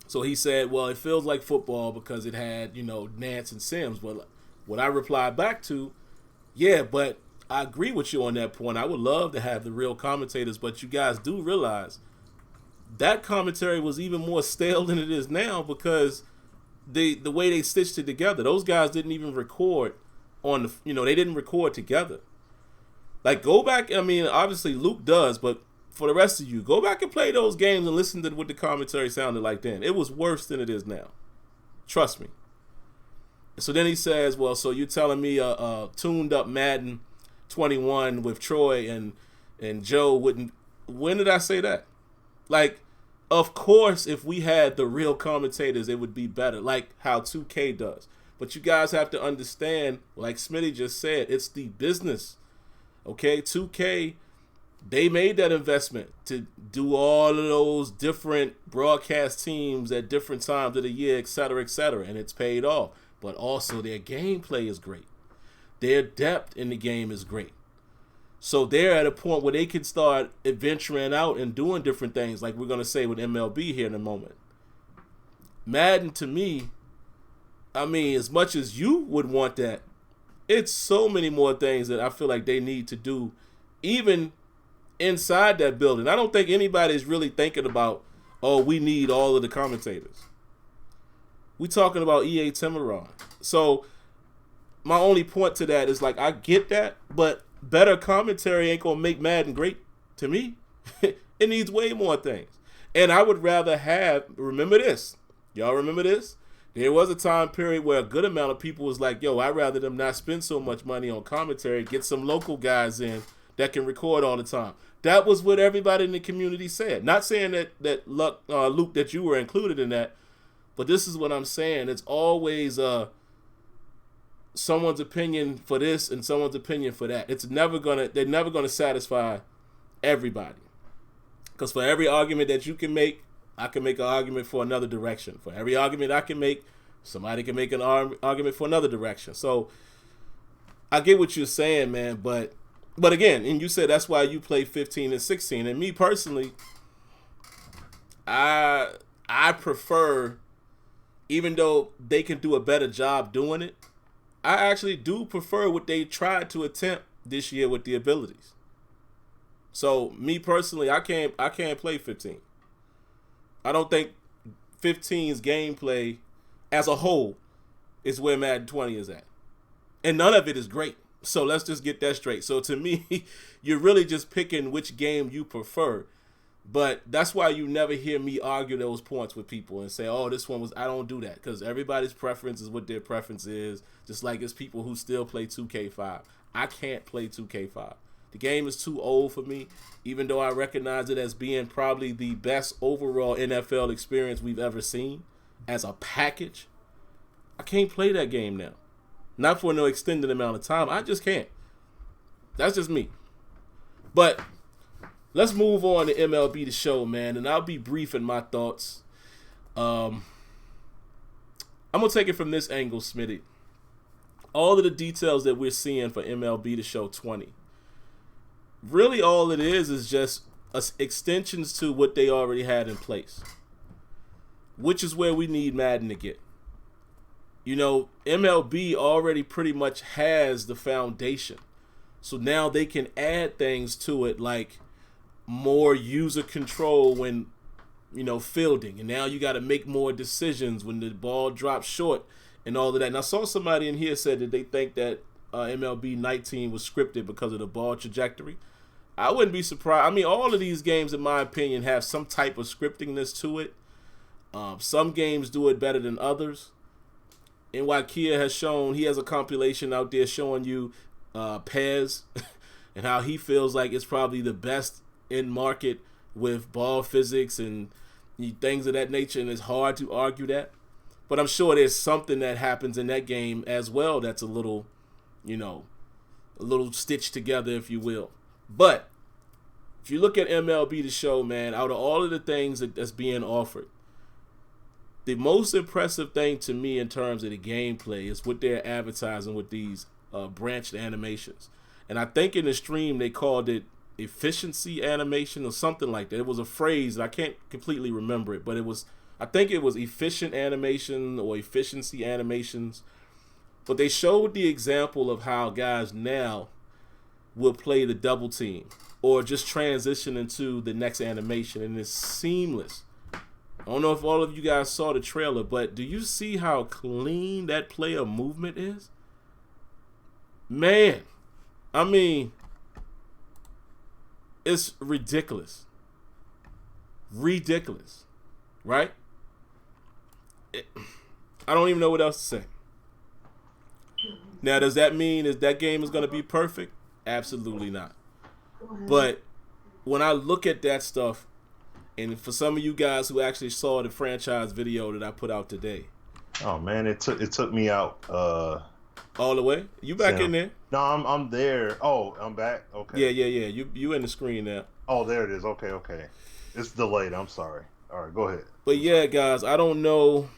So he said, well, it feels like football because it had, Nance and Sims. But what I replied back to, yeah, but I agree with you on that point. I would love to have the real commentators, but you guys do realize that commentary was even more stale than it is now because the way they stitched it together. Those guys didn't even record on the, they didn't record together. Like, go back, obviously Luke does, but for the rest of you, go back and play those games and listen to what the commentary sounded like then. It was worse than it is now. Trust me. So then he says, well, so you're telling me a tuned up Madden 21 with Troy and Joe wouldn't. When did I say that? Like, of course, if we had the real commentators, it would be better, like how 2K does. But you guys have to understand, like Smitty just said, it's the business. Okay, 2K, they made that investment to do all of those different broadcast teams at different times of the year, et cetera, and it's paid off. But also their gameplay is great. Their depth in the game is great. So they're at a point where they can start adventuring out and doing different things, like we're going to say with MLB here in a moment. Madden, to me, as much as you would want that, it's so many more things that I feel like they need to do, even inside that building. I don't think anybody's really thinking about, oh, we need all of the commentators. We talking about EA Tiburon. So my only point to that is, like, I get that, but better commentary ain't gonna make Madden great to me. It needs way more things. And I would rather have, remember this. Y'all remember this? There was a time period where a good amount of people was like, yo, I'd rather them not spend so much money on commentary, get some local guys in that can record all the time. That was what everybody in the community said. Not saying that Luke, that you were included in that, but this is what I'm saying. It's always someone's opinion for this and someone's opinion for that. They're never gonna satisfy everybody. Because for every argument that you can make, I can make an argument for another direction. For every argument I can make, somebody can make an argument for another direction. So I get what you're saying, man. But again, and you said that's why you play 15 and 16. And me personally, I prefer, even though they can do a better job doing it, I actually do prefer what they tried to attempt this year with the abilities. So me personally, I can't play 15. I don't think 15's gameplay as a whole is where Madden 20 is at. And none of it is great. So let's just get that straight. So to me, you're really just picking which game you prefer. But that's why you never hear me argue those points with people and say, oh, this one was, I don't do that. Because everybody's preference is what their preference is. Just like it's people who still play 2K5. I can't play 2K5. The game is too old for me, even though I recognize it as being probably the best overall NFL experience we've ever seen as a package. I can't play that game now. Not for no extended amount of time. I just can't. That's just me. But let's move on to MLB The Show, man, and I'll be brief in my thoughts. I'm going to take it from this angle, Smitty. All of the details that we're seeing for MLB The Show 20, really all it is just extensions to what they already had in place, which is where we need Madden to get. You know, MLB already pretty much has the foundation. So now they can add things to it like more user control when, you know, fielding. And now you got to make more decisions when the ball drops short and all of that. And I saw somebody in here said that they think that MLB 19 was scripted because of the ball trajectory. I wouldn't be surprised. I mean, all of these games, in my opinion, have some type of scriptingness to it. Some games do it better than others. NYKia has shown, he has a compilation out there showing you Pez and how he feels like it's probably the best in market with ball physics and things of that nature, and it's hard to argue that. But I'm sure there's something that happens in that game as well that's a little, you know, a little stitched together, if you will. But if you look at MLB The Show, man, out of all of the things that's being offered, the most impressive thing to me in terms of the gameplay is what they're advertising with these branched animations. And I think in the stream they called it efficiency animation or something like that. It was a phrase, I can't completely remember it, but I think it was efficient animation or efficiency animations. But they showed the example of how guys now will play the double team or just transition into the next animation, and it's seamless. I don't know if all of you guys saw the trailer, but do you see how clean that player movement is? Man, I mean, it's ridiculous. Ridiculous, right? I don't even know what else to say. Now, does that mean that game is going to be perfect? Absolutely not. But when I look at that stuff, and for some of you guys who actually saw the franchise video that I put out today. Oh man, it took me out. All the way? You back in there? No, I'm there. Oh, I'm back. Okay. Yeah. You in the screen now. Oh, there it is. Okay. It's delayed. I'm sorry. All right, go ahead. But yeah, guys, I don't know.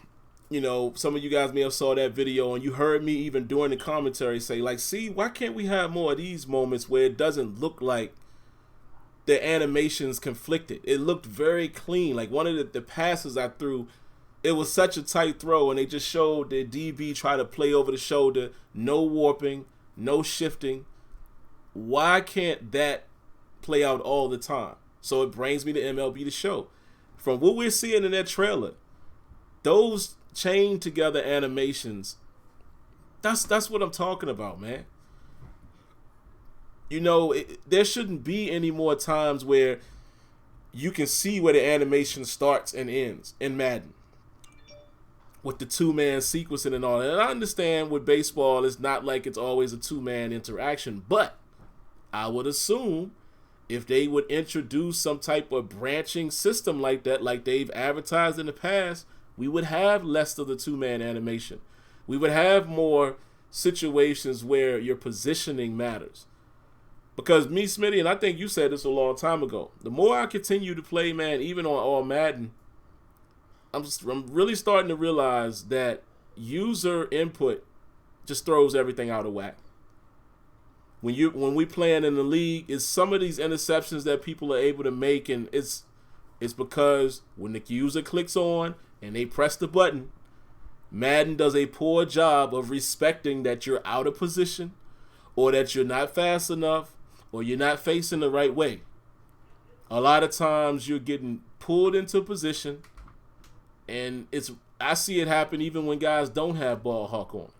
You know, some of you guys may have saw that video, and you heard me even during the commentary say, like, see, why can't we have more of these moments where it doesn't look like the animations conflicted? It looked very clean. Like one of the passes I threw, it was such a tight throw, and they just showed the DB try to play over the shoulder, no warping, no shifting. Why can't that play out all the time? So it brings me to MLB The Show. From what we're seeing in that trailer, those chained together animations, that's what I'm talking about, man. You know, there shouldn't be any more times where you can see where the animation starts and ends in Madden with the two-man sequencing and all that. And I understand with baseball, it's not like it's always a two-man interaction, but I would assume if they would introduce some type of branching system like that, like they've advertised in the past, we would have less of the two-man animation. We would have more situations where your positioning matters. Because me, Smitty, and I think you said this a long time ago, the more I continue to play, man, even on Madden, I'm really starting to realize that user input just throws everything out of whack. When we playing in the league, it's some of these interceptions that people are able to make, and it's because when the user clicks on and they press the button, Madden does a poor job of respecting that you're out of position or that you're not fast enough or you're not facing the right way. A lot of times you're getting pulled into position, and I see it happen even when guys don't have ball hawk on.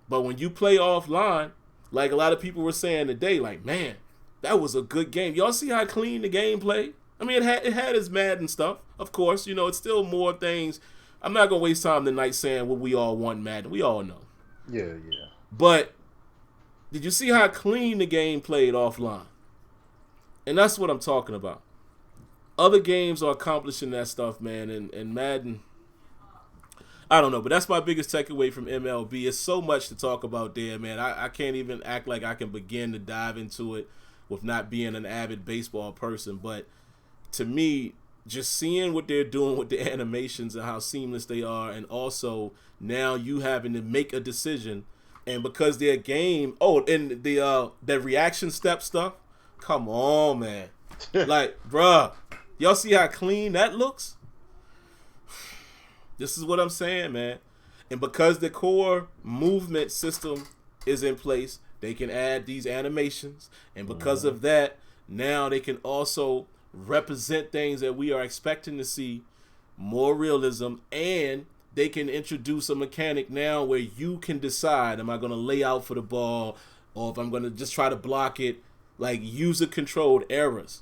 But when you play offline, like a lot of people were saying today, like, man, that was a good game. Y'all see how clean the game played? I mean, it had its Madden stuff, of course. You know, it's still more things. I'm not going to waste time tonight saying what we all want Madden. We all know. Yeah. But Did you see how clean the game played offline? And that's what I'm talking about. Other games are accomplishing that stuff, man, and Madden, I don't know, but that's my biggest takeaway from MLB. It's so much to talk about there, man. I can't even act like I can begin to dive into it with not being an avid baseball person. But to me, just seeing what they're doing with the animations and how seamless they are, and also now you having to make a decision, and because their game, and the reaction step stuff, come on, man. Like, bruh, y'all see how clean that looks? This is what I'm saying, man. And because the core movement system is in place, they can add these animations. And because of that, now they can also represent things that we are expecting to see, more realism, and they can introduce a mechanic now where you can decide, am I going to lay out for the ball, or if I'm going to just try to block it, like user-controlled errors.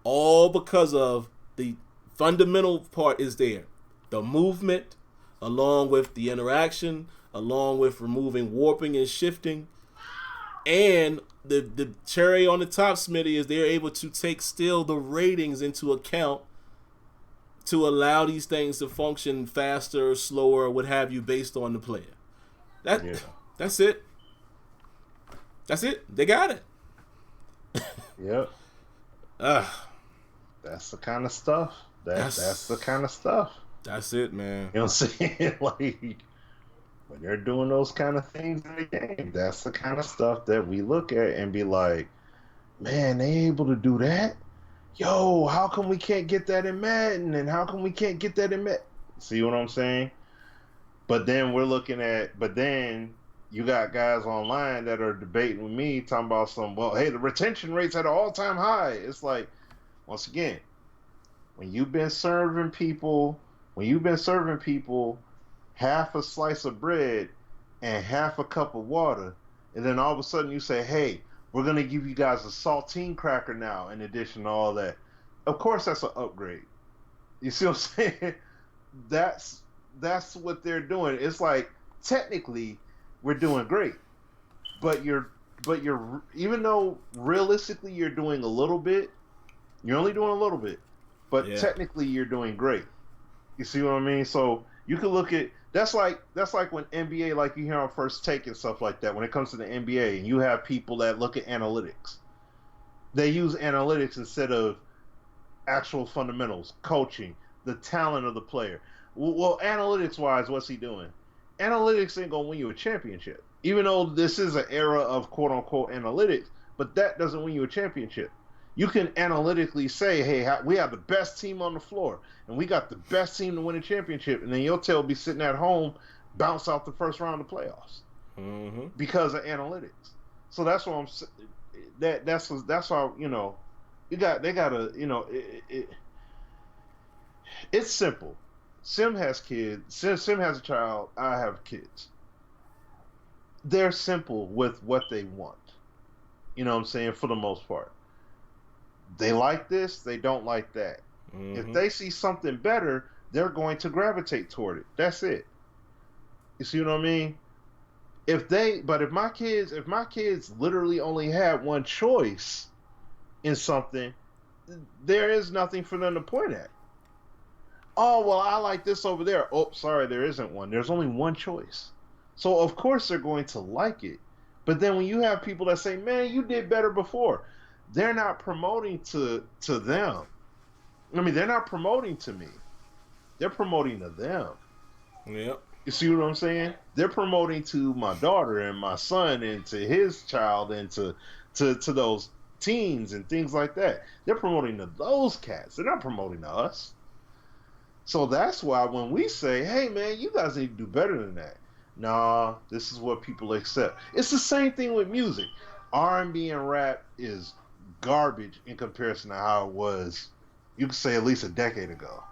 All because of the fundamental part is there. The movement, along with the interaction, along with removing warping and shifting, and the cherry on the top, Smitty, is they're able to take still the ratings into account to allow these things to function faster, slower, what have you, based on the player. That's it. That's it. They got it. Yep. That's the kind of stuff. That's the kind of stuff. That's it, man. You know what I'm saying? Like, when they're doing those kind of things in the game, that's the kind of stuff that we look at and be like, man, they able to do that? Yo, how come we can't get that in Madden? And how come we can't get that in Madden? See what I'm saying? But then you got guys online that are debating with me, talking about hey, the retention rate's at an all-time high. It's like, once again, when you've been serving people half a slice of bread and half a cup of water, and then all of a sudden you say, hey, we're going to give you guys a saltine cracker now in addition to all that. Of course that's an upgrade. You see what I'm saying? That's what they're doing. It's like, technically, we're doing great. But you're even though realistically you're doing a little bit, you're only doing a little bit. But technically you're doing great. You see what I mean? So you can look at that's like when NBA, like you hear on First Take and stuff like that, when it comes to the NBA, and you have people that look at analytics. They use analytics instead of actual fundamentals, coaching, the talent of the player. Well, analytics wise, what's he doing? Analytics ain't gonna win you a championship. Even though this is an era of quote unquote analytics, but that doesn't win you a championship. You can analytically say, hey, we have the best team on the floor, and we got the best team to win a championship, and then your tail be sitting at home, bounce out the first round of the playoffs because of analytics. So that's what I'm saying. That's how, you know, they gotta, you know, it's simple. Sim has kids. Sim has a child. I have kids. They're simple with what they want. You know what I'm saying? For the most part. They like this, they don't like that. If they see something better, they're going to gravitate toward it. That's it. You see what I mean? If my kids literally only had one choice in something, there is nothing for them to point at. Oh, well, I like this over there. Oh, sorry, there isn't one. There's only one choice. So of course they're going to like it. But then when you have people that say, man, you did better before, they're not promoting to them. I mean, they're not promoting to me. They're promoting to them. Yep. You see what I'm saying? They're promoting to my daughter and my son and to his child and to those teens and things like that. They're promoting to those cats. They're not promoting to us. So that's why when we say, hey, man, you guys need to do better than that. Nah, this is what people accept. It's the same thing with music. R&B and rap is garbage in comparison to how it was, you could say, at least a decade ago.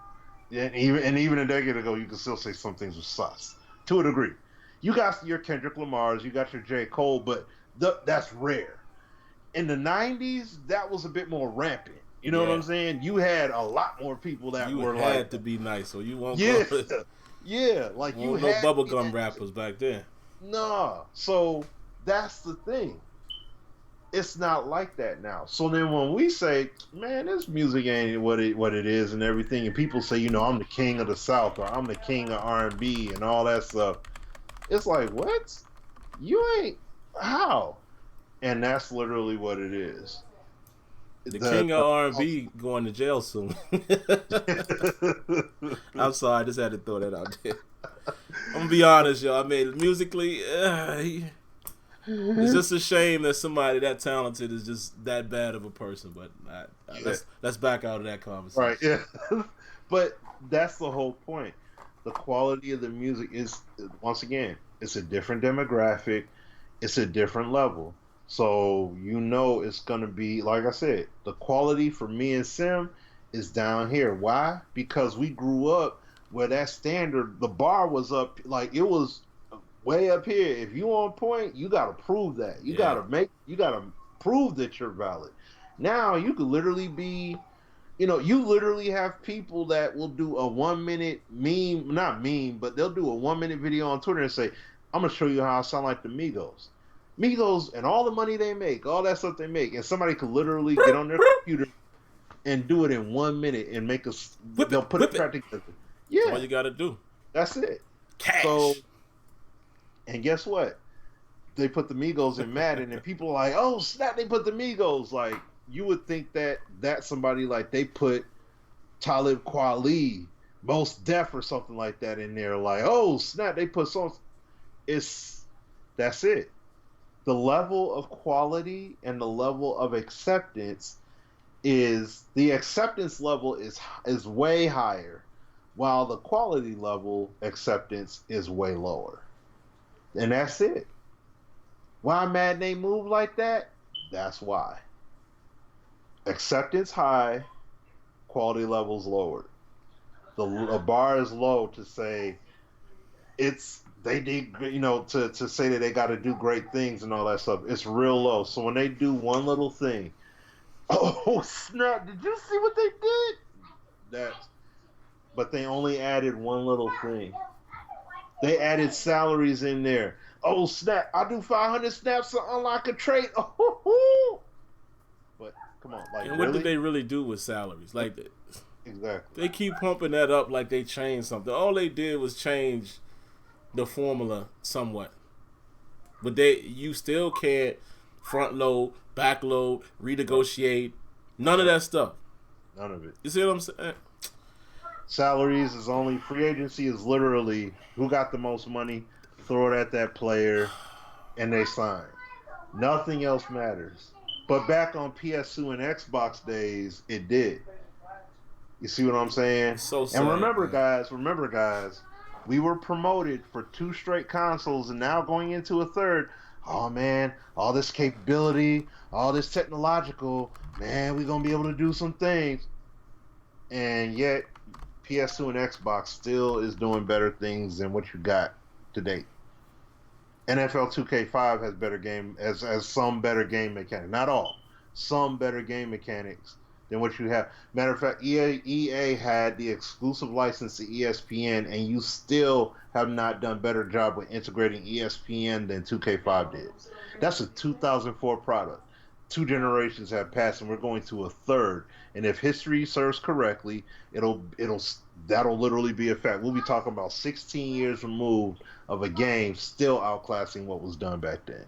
And even a decade ago, you could still say some things were sus to a degree. You got your Kendrick Lamar's, you got your J. Cole, but that's rare. In the 90s, that was a bit more rampant. You know what I'm saying? You had a lot more people that were like... You had to be nice, so you won't... Yeah, like you had... No bubblegum rappers back then. Nah, so that's the thing. It's not like that now. So then when we say, man, this music ain't what it is and everything, and people say, I'm the king of the South or I'm the king of R&B and all that stuff, it's like, what? You ain't how? And that's literally what it is. The king of R&B going to jail soon. I'm sorry, I just had to throw that out there. I'm gonna be honest, y'all. I mean, musically, it's just a shame that somebody that talented is just that bad of a person. But let's back out of that conversation. Right? Yeah. But that's the whole point. The quality of the music is, once again, it's a different demographic. It's a different level. So it's gonna be, like I said, the quality for me and Sim is down here. Why? Because we grew up where that standard, the bar was up, like it was way up here. If you on point, you gotta prove that. You gotta prove that you're valid. Now you could literally be, you literally have people that will do a 1 minute meme, not meme, but they'll do a 1 minute video on Twitter and say, I'm gonna show you how I sound like the Migos. Migos and all the money they make, all that stuff they make, and somebody could literally get on their computer and do it in 1 minute and make us. They'll put it back together. Yeah, that's all you gotta do. That's it. Cash. So, and guess what? They put the Migos in Madden, and people are like, "Oh snap!" They put the Migos. Like you would think that somebody like they put Talib Kweli, Most Def, or something like that in there. Like, oh snap! They put some. That's it. The level of quality and the level of acceptance the acceptance level is way higher, while the quality level acceptance is way lower. And that's it. Why Madden ain't move like that? That's why. Acceptance high, quality levels lowered. The bar is low to say they need, to say that they got to do great things and all that stuff. It's real low. So when they do one little thing, oh snap! Did you see what they did? But they only added one little thing. They added salaries in there. Oh snap! I do 500 snaps to unlock a trait. Oh, but come on, like, and what did they really do with salaries? Like, exactly. They keep pumping that up like they changed something. All they did was change the formula somewhat, but you still can't front load, back load, renegotiate, none of that stuff. None of it. You see what I'm saying? Salaries is only, free agency is literally who got the most money, throw it at that player, and they sign. Nothing else matters. But back on PS2 and Xbox days, it did. You see what I'm saying? So sad, and remember, guys, we were promoted for 2 straight consoles, and now going into a third. Oh man, all this capability, all this technological, man, we're gonna be able to do some things. And yet, PS2 and Xbox still is doing better things than what you got to date. NFL 2K5 has better game, as some better game mechanics. Not all, some better game mechanics than what you have. Matter of fact, EA had the exclusive license to ESPN, and you still have not done better job with integrating ESPN than 2K5 did. That's a 2004 product. 2 generations have passed, and we're going to a third. And if history serves correctly, that'll literally be a fact. We'll be talking about 16 years removed of a game still outclassing what was done back then.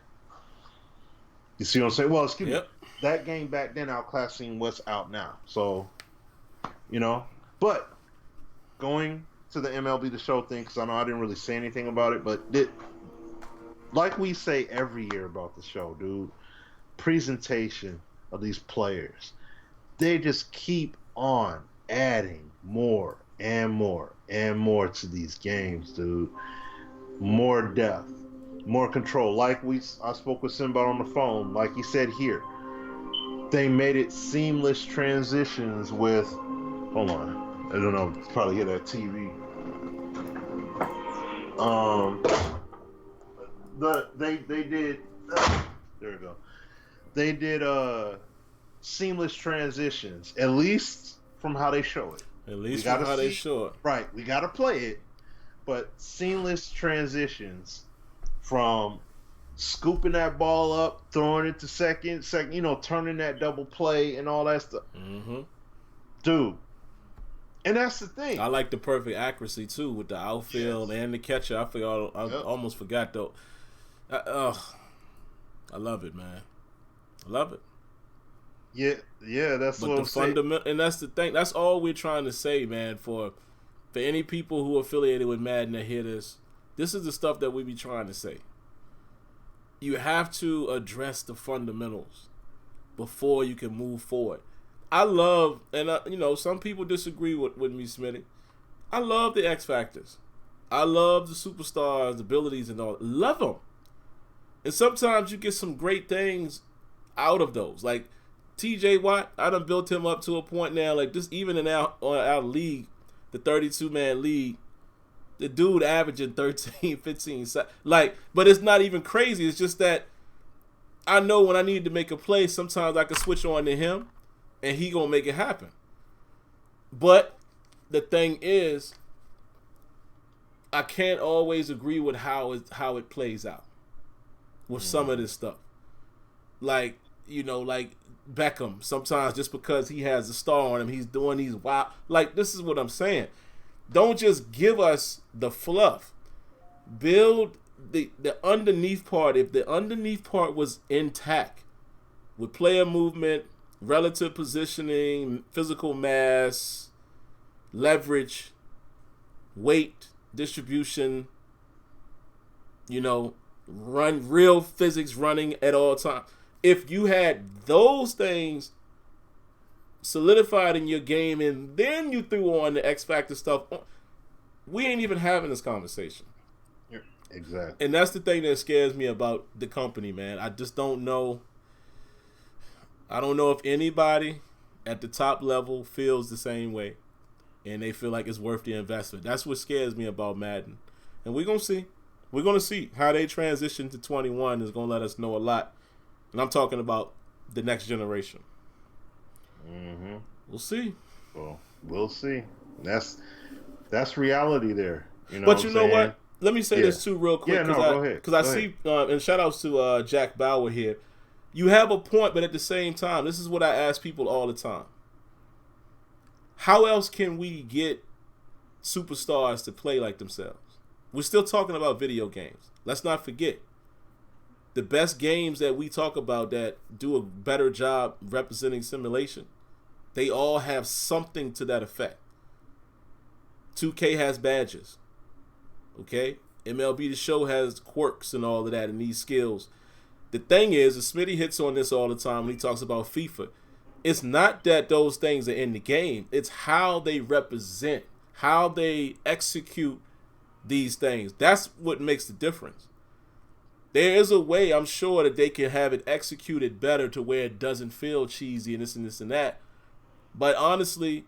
You see what I'm saying? Well, excuse me. That game back then outclassing what's out now. So, but going to the MLB The Show thing, because I know I didn't really say anything about it, but like we say every year about the show, dude, presentation of these players, they just keep on adding more and more and more to these games, dude. More depth, more control. Like I spoke with Simba on the phone, like he said here. They made it seamless transitions with. Hold on, I don't know. Probably hear that TV. They did. There we go. They did seamless transitions, at least from how they show it. At least from how they show it. Right, we gotta play it, but seamless transitions from scooping that ball up, throwing it to second, turning that double play and all that stuff. Mm-hmm. Dude. And that's the thing. I like the perfect accuracy too with the outfield and the catcher. I almost forgot though. I love it, man. I love it. Yeah, that's what I'm saying. And that's the thing. That's all we're trying to say, man. For any people who are affiliated with Madden that hear this, this is the stuff that we be trying to say. You have to address the fundamentals before you can move forward. I love, and some people disagree with me, Smitty. I love the X Factors. I love the superstars, abilities, and all. Love them. And sometimes you get some great things out of those. Like T.J. Watt, I done built him up to a point now. Like just even in our league, the 32-man league, the dude averaging 13, 15. Like, but it's not even crazy. It's just that I know when I need to make a play, sometimes I can switch on to him. And he gonna make it happen. But the thing is, I can't always agree with how it plays out with some of this stuff. Like Beckham. Sometimes just because he has a star on him, he's doing these wild. Like this is what I'm saying. Don't just give us the fluff. Build the underneath part. If the underneath part was intact with player movement, relative positioning, physical mass, leverage, weight, distribution, run real physics running at all times. If you had those things solidified in your game and then you threw on the X Factor stuff, we ain't even having this conversation. Exactly. And that's the thing that scares me about the company, man. I just don't know. I don't know if anybody at the top level feels the same way and they feel like it's worth the investment. That's what scares me about Madden. And we're going to see. We're going to see how they transition to 21 is going to let us know a lot. And I'm talking about the next generation. Mm-hmm. We'll see. Well, we'll see. That's reality there. But you know what? Let me say this too real quick. Go ahead. Because I see, and shout outs to Jack Bauer here. You have a point, but at the same time, this is what I ask people all the time. How else can we get superstars to play like themselves? We're still talking about video games. Let's not forget. The best games that we talk about that do a better job representing simulation, they all have something to that effect. 2K has badges. Okay? MLB The Show has quirks and all of that and these skills. The thing is, Smitty hits on this all the time when he talks about FIFA. It's not that those things are in the game. It's how they represent, how they execute these things. That's what makes the difference. There is a way, I'm sure, that they can have it executed better to where it doesn't feel cheesy and this and that. But honestly,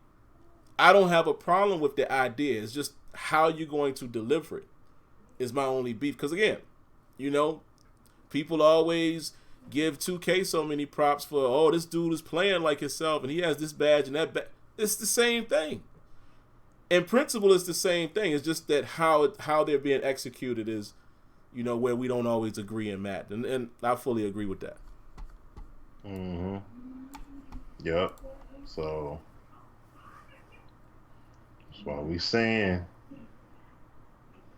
I don't have a problem with the idea. It's just how you're going to deliver it is my only beef. Because again, people always give 2K so many props for, this dude is playing like himself and he has this badge and that badge. It's the same thing. In principle, it's the same thing. It's just that how they're being executed is, where we don't always agree in Madden. And I fully agree with that. Mm-hmm. Yep. So that's why we saying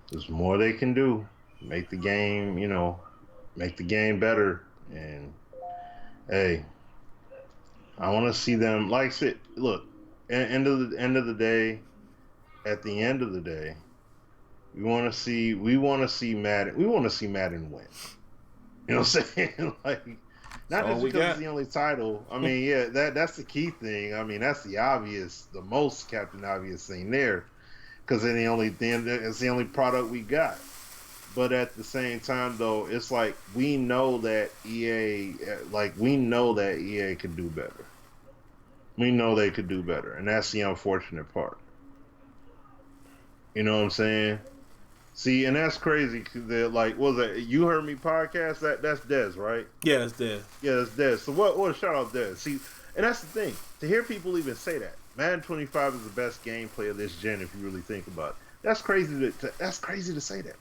there's more they can do. Make the game, make the game better. And hey, I want to see them. Like I said, look, at the end of the day, we want to see Madden. We want to see Madden win. You know what I'm saying? Like, not just because it's the only title. I mean, yeah, that's the key thing. I mean, that's the most Captain Obvious thing there, because it's the only product we got. But at the same time, though, it's like we know that EA could do better. We know they could do better, and that's the unfortunate part. You know what I'm saying? See, and that's crazy. Cause like, what was that? You Heard Me podcast? That's Dez, right? Yeah, it's Dez. Yeah, it's Dez. So what? Shout out Dez. See, and that's the thing. To hear people even say that Madden 25 is the best gameplay of this gen, if you really think about it, that's crazy. That's crazy to say that.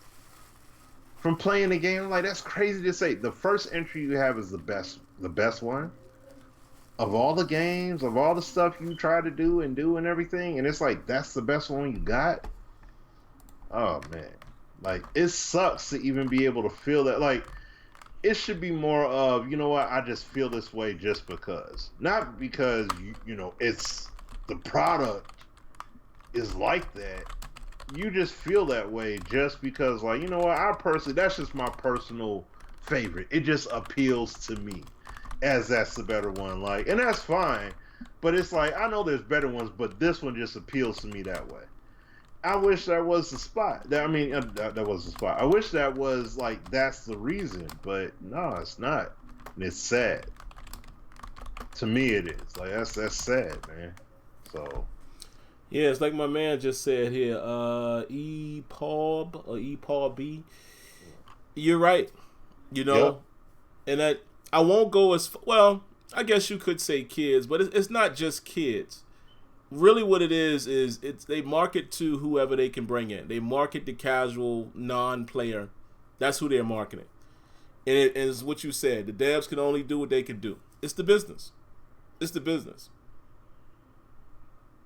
from playing the game. I'm like, that's crazy to say. The first entry you have is the best one of all the games, of all the stuff you try to do and everything, and it's like that's the best one you got. Oh man, like it sucks to even be able to feel that. Like it should be more of, you know what, I just feel this way just because, not because you know it's the product is like that. You just feel that way just because, like, you know what, I personally, that's just my personal favorite. It just appeals to me as that's the better one, like, and that's fine. But it's like, I know there's better ones, but this one just appeals to me that way. I wish that was the spot. That was the spot. I wish that was like that's the reason, but no, it's not. And it's sad. To me, it is. Like that's sad, man. So. Yeah, it's like my man just said here, Paul B. You're right, you know, yep. And I won't go as well. I guess you could say kids, but it's not just kids. Really, what it is it's they market to whoever they can bring in. They market the casual non-player. That's who they're marketing, and it is what you said. The devs can only do what they can do. It's the business. It's the business.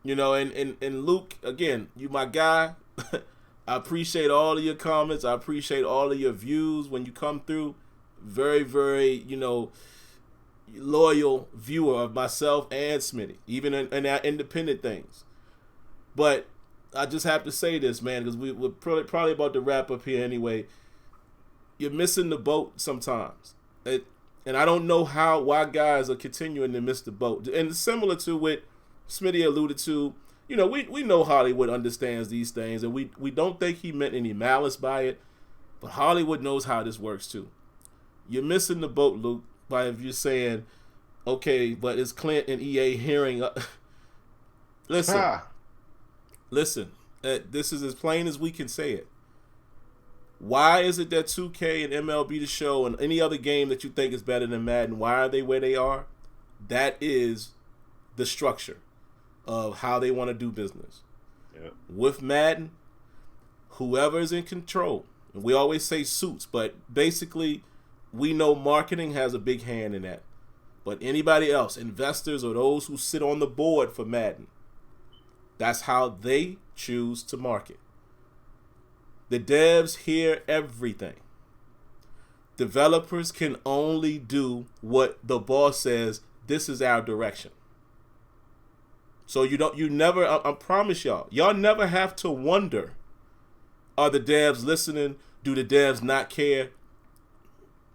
You know, and Luke, again, you my guy. I appreciate all of your comments. I appreciate all of your views when you come through. Very, very, you know, loyal viewer of myself and Smitty, even in our independent things. But I just have to say this, man, because we're probably about to wrap up here anyway. You're missing the boat sometimes. And I don't know why guys are continuing to miss the boat. And similar to what Smitty alluded to, you know, we know Hollywood understands these things, and we don't think he meant any malice by it, but Hollywood knows how this works too. You're missing the boat, Luke, by if you're saying, okay, but is Clint and EA hearing? Listen, this is as plain as we can say it. Why is it that 2K and MLB The Show and any other game that you think is better than Madden, why are they where they are? That is the structure of how they want to do business. Yep. With Madden, whoever is in control, and we always say suits, but basically we know marketing has a big hand in that. But anybody else, investors or those who sit on the board for Madden, that's how they choose to market. The devs hear everything. Developers can only do what the boss says, this is our direction. So you never, I promise y'all never have to wonder, are the devs listening? Do the devs not care?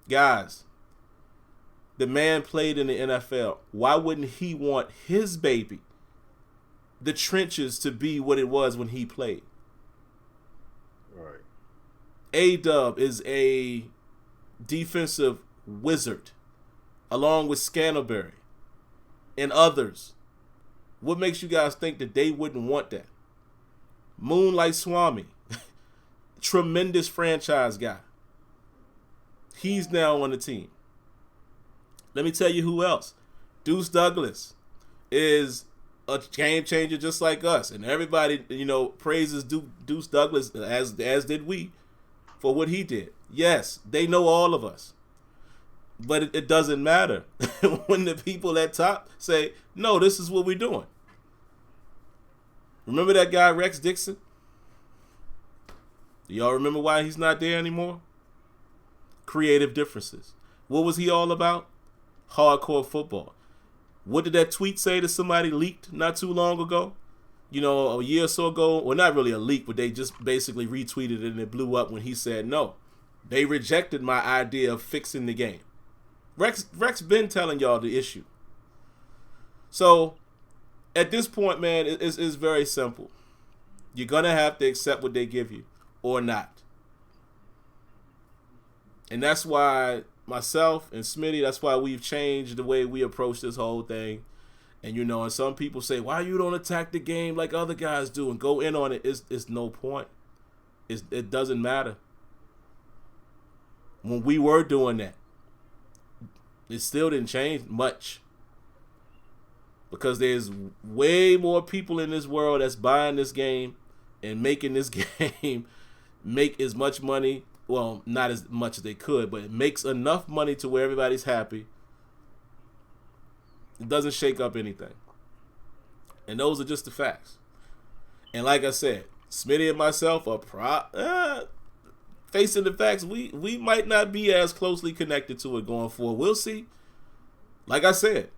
Guys, the man played in the NFL. Why wouldn't he want his baby, the trenches, to be what it was when he played? Right. A-Dub is a defensive wizard, along with Scantlebury and others. What makes you guys think that they wouldn't want that? Moonlight Swami, tremendous franchise guy. He's now on the team. Let me tell you who else. Deuce Douglas is a game changer just like us. And everybody, you know, praises Deuce Douglas, as did we, for what he did. Yes, they know all of us. But it doesn't matter when the people at top say, no, this is what we're doing. Remember that guy, Rex Dixon? Do y'all remember why he's not there anymore? Creative differences. What was he all about? Hardcore football. What did that tweet say that somebody leaked not too long ago? You know, a year or so ago. Well, not really a leak, but they just basically retweeted it and it blew up when he said, no, they rejected my idea of fixing the game. Rex been telling y'all the issue. So, at this point, man, it's very simple. You're going to have to accept what they give you or not. And that's why myself and Smitty, that's why we've changed the way we approach this whole thing. And, you know, and some people say, why you don't attack the game like other guys do and go in on it? It's no point. It doesn't matter. When we were doing that, it still didn't change much. Because there's way more people in this world that's buying this game and making this game make as much money well, not as much as they could, but it makes enough money to where everybody's happy. It doesn't shake up anything. And those are just the facts. And like I said, Smitty and myself are facing the facts. We might not be as closely connected to it going forward. We'll see. Like I said,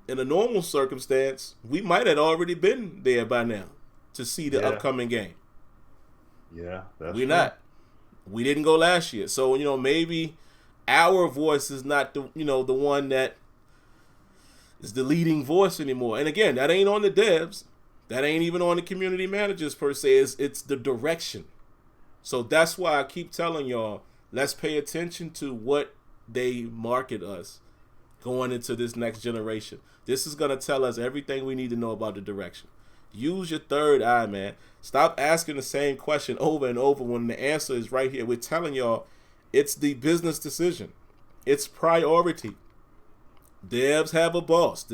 in a normal circumstance, we might have already been there by now to see the upcoming game. Yeah, that's We're not. We didn't go last year. So, maybe our voice is not the one that is the leading voice anymore. And again, that ain't on the devs. That ain't even on the community managers per se. It's the direction. So that's why I keep telling y'all, let's pay attention to what they market us going into this next generation. This is going to tell us everything we need to know about the direction. Use your third eye, man. Stop asking the same question over and over when the answer is right here. We're telling y'all it's the business decision. It's priority. Devs have a boss.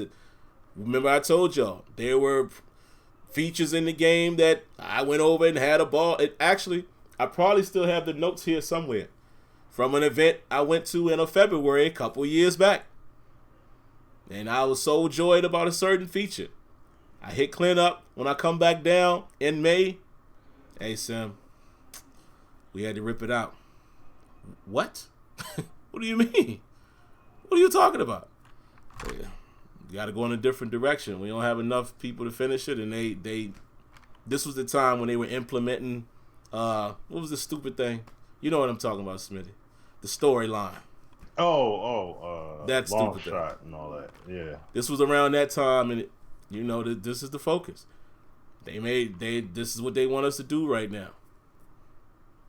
Remember I told y'all there were features in the game that I went over and had a ball. I probably still have the notes here somewhere from an event I went to in February a couple years back. And I was so joyed about a certain feature. I hit Clint up when I come back down in May. Hey, Sim, we had to rip it out. What? What do you mean? What are you talking about? You got to go in a different direction. We don't have enough people to finish it. And this was the time when they were implementing, what was the stupid thing? You know what I'm talking about, Smitty. The storyline. That long stupid shot and all that. Yeah. This was around that time, and this is the focus. This is what they want us to do right now.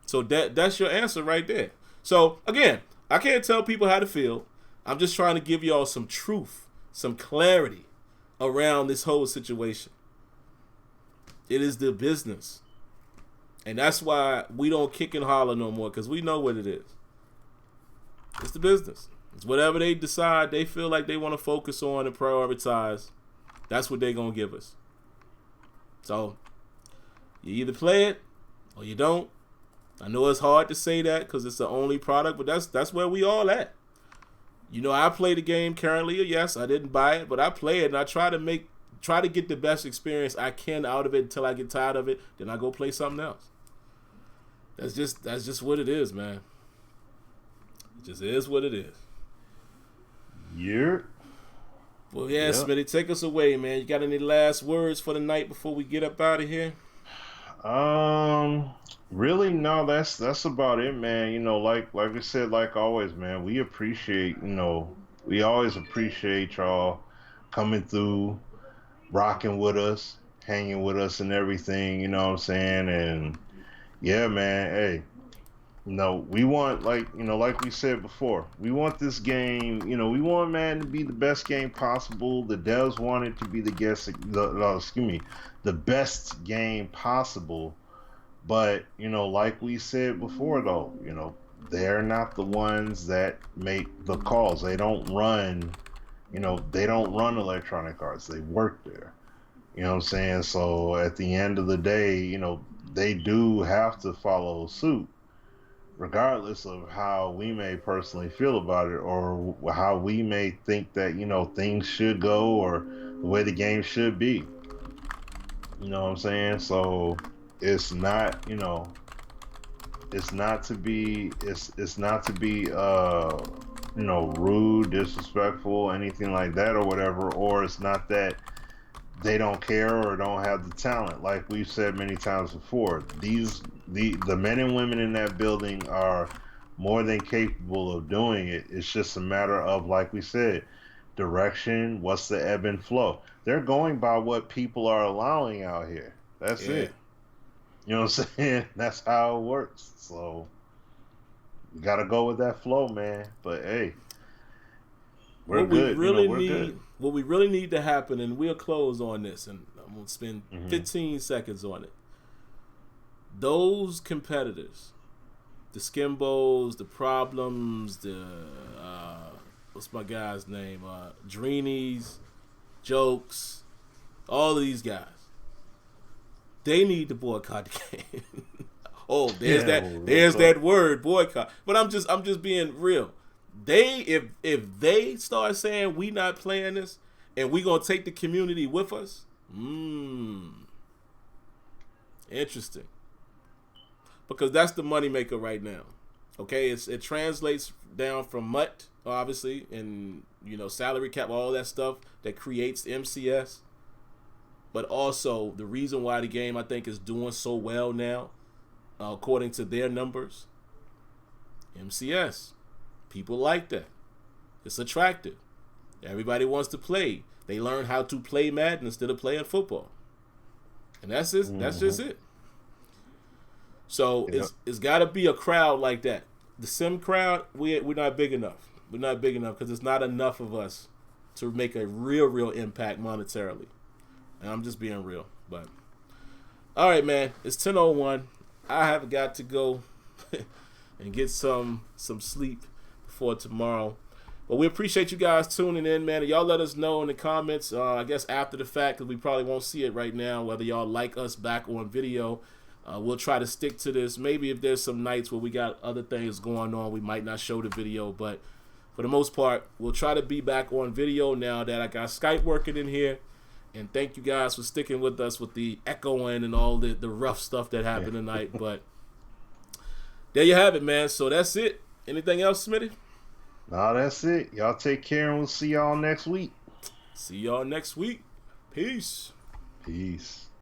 So that's your answer right there. So again, I can't tell people how to feel. I'm just trying to give y'all some truth, some clarity around this whole situation. It is the business. And that's why we don't kick and holler no more, because we know what it is. It's the business. It's whatever they decide they feel like they want to focus on and prioritize. That's what they're going to give us. So, you either play it or you don't. I know it's hard to say that because it's the only product, but that's where we all at. I play the game currently. Yes, I didn't buy it, but I play it and I try to get the best experience I can out of it until I get tired of it. Then I go play something else. That's just what it is, man. It just is what it is. Yeah. Well, yeah, Smitty, take us away, man. You got any last words for the night before we get up out of here? Really, no. That's about it, man. Like we said, like always, man. We appreciate, we always appreciate y'all coming through, rocking with us, hanging with us, and everything. You know what I'm saying? And yeah, man. Hey. We want, like we said before, we want this game, we want Madden to be the best game possible. The devs want it to be the best game possible. But, like we said before, though, they're not the ones that make the calls. They don't run, Electronic Arts. They work there. You know what I'm saying? So at the end of the day, they do have to follow suit, regardless of how we may personally feel about it or how we may think that, things should go or the way the game should be. You know what I'm saying? So it's not, it's not to be rude, disrespectful, anything like that or whatever, or it's not that they don't care or don't have the talent. Like we've said many times before, the men and women in that building are more than capable of doing it. It's just a matter of, like we said, direction, what's the ebb and flow. They're going by what people are allowing out here. That's it. You know what I'm saying? That's how it works. So you got to go with that flow, man. But hey, we're good. What we really need to happen, and we'll close on this, and I'm going to spend 15 seconds on it. Those competitors, the Skimbos, the Problems, the what's my guy's name? Dreenies, Jokes, all of these guys. They need to boycott the game. Oh, there's that word, boycott. But I'm just being real. If they start saying we not playing this and we gonna take the community with us, interesting. Because that's the moneymaker right now. Okay, it translates down from MUT, obviously, and salary cap, all that stuff that creates MCS. But also the reason why the game I think is doing so well now, according to their numbers, MCS. People like that. It's attractive. Everybody wants to play. They learn how to play Madden instead of playing football. And that's just it. So it's got to be a crowd like that. The sim crowd, we're not big enough. We're not big enough because there's not enough of us to make a real impact monetarily. And I'm just being real. But all right, man. It's 10:01. I have got to go and get some sleep before tomorrow. But we appreciate you guys tuning in, man. And y'all let us know in the comments, I guess after the fact, because we probably won't see it right now, whether y'all like us back on video. We'll try to stick to this. Maybe if there's some nights where we got other things going on, we might not show the video. But for the most part, we'll try to be back on video now that I got Skype working in here. And thank you guys for sticking with us with the echoing and all the rough stuff that happened tonight. But there you have it, man. So that's it. Anything else, Smitty? No, that's it. Y'all take care, and we'll see y'all next week. See y'all next week. Peace. Peace.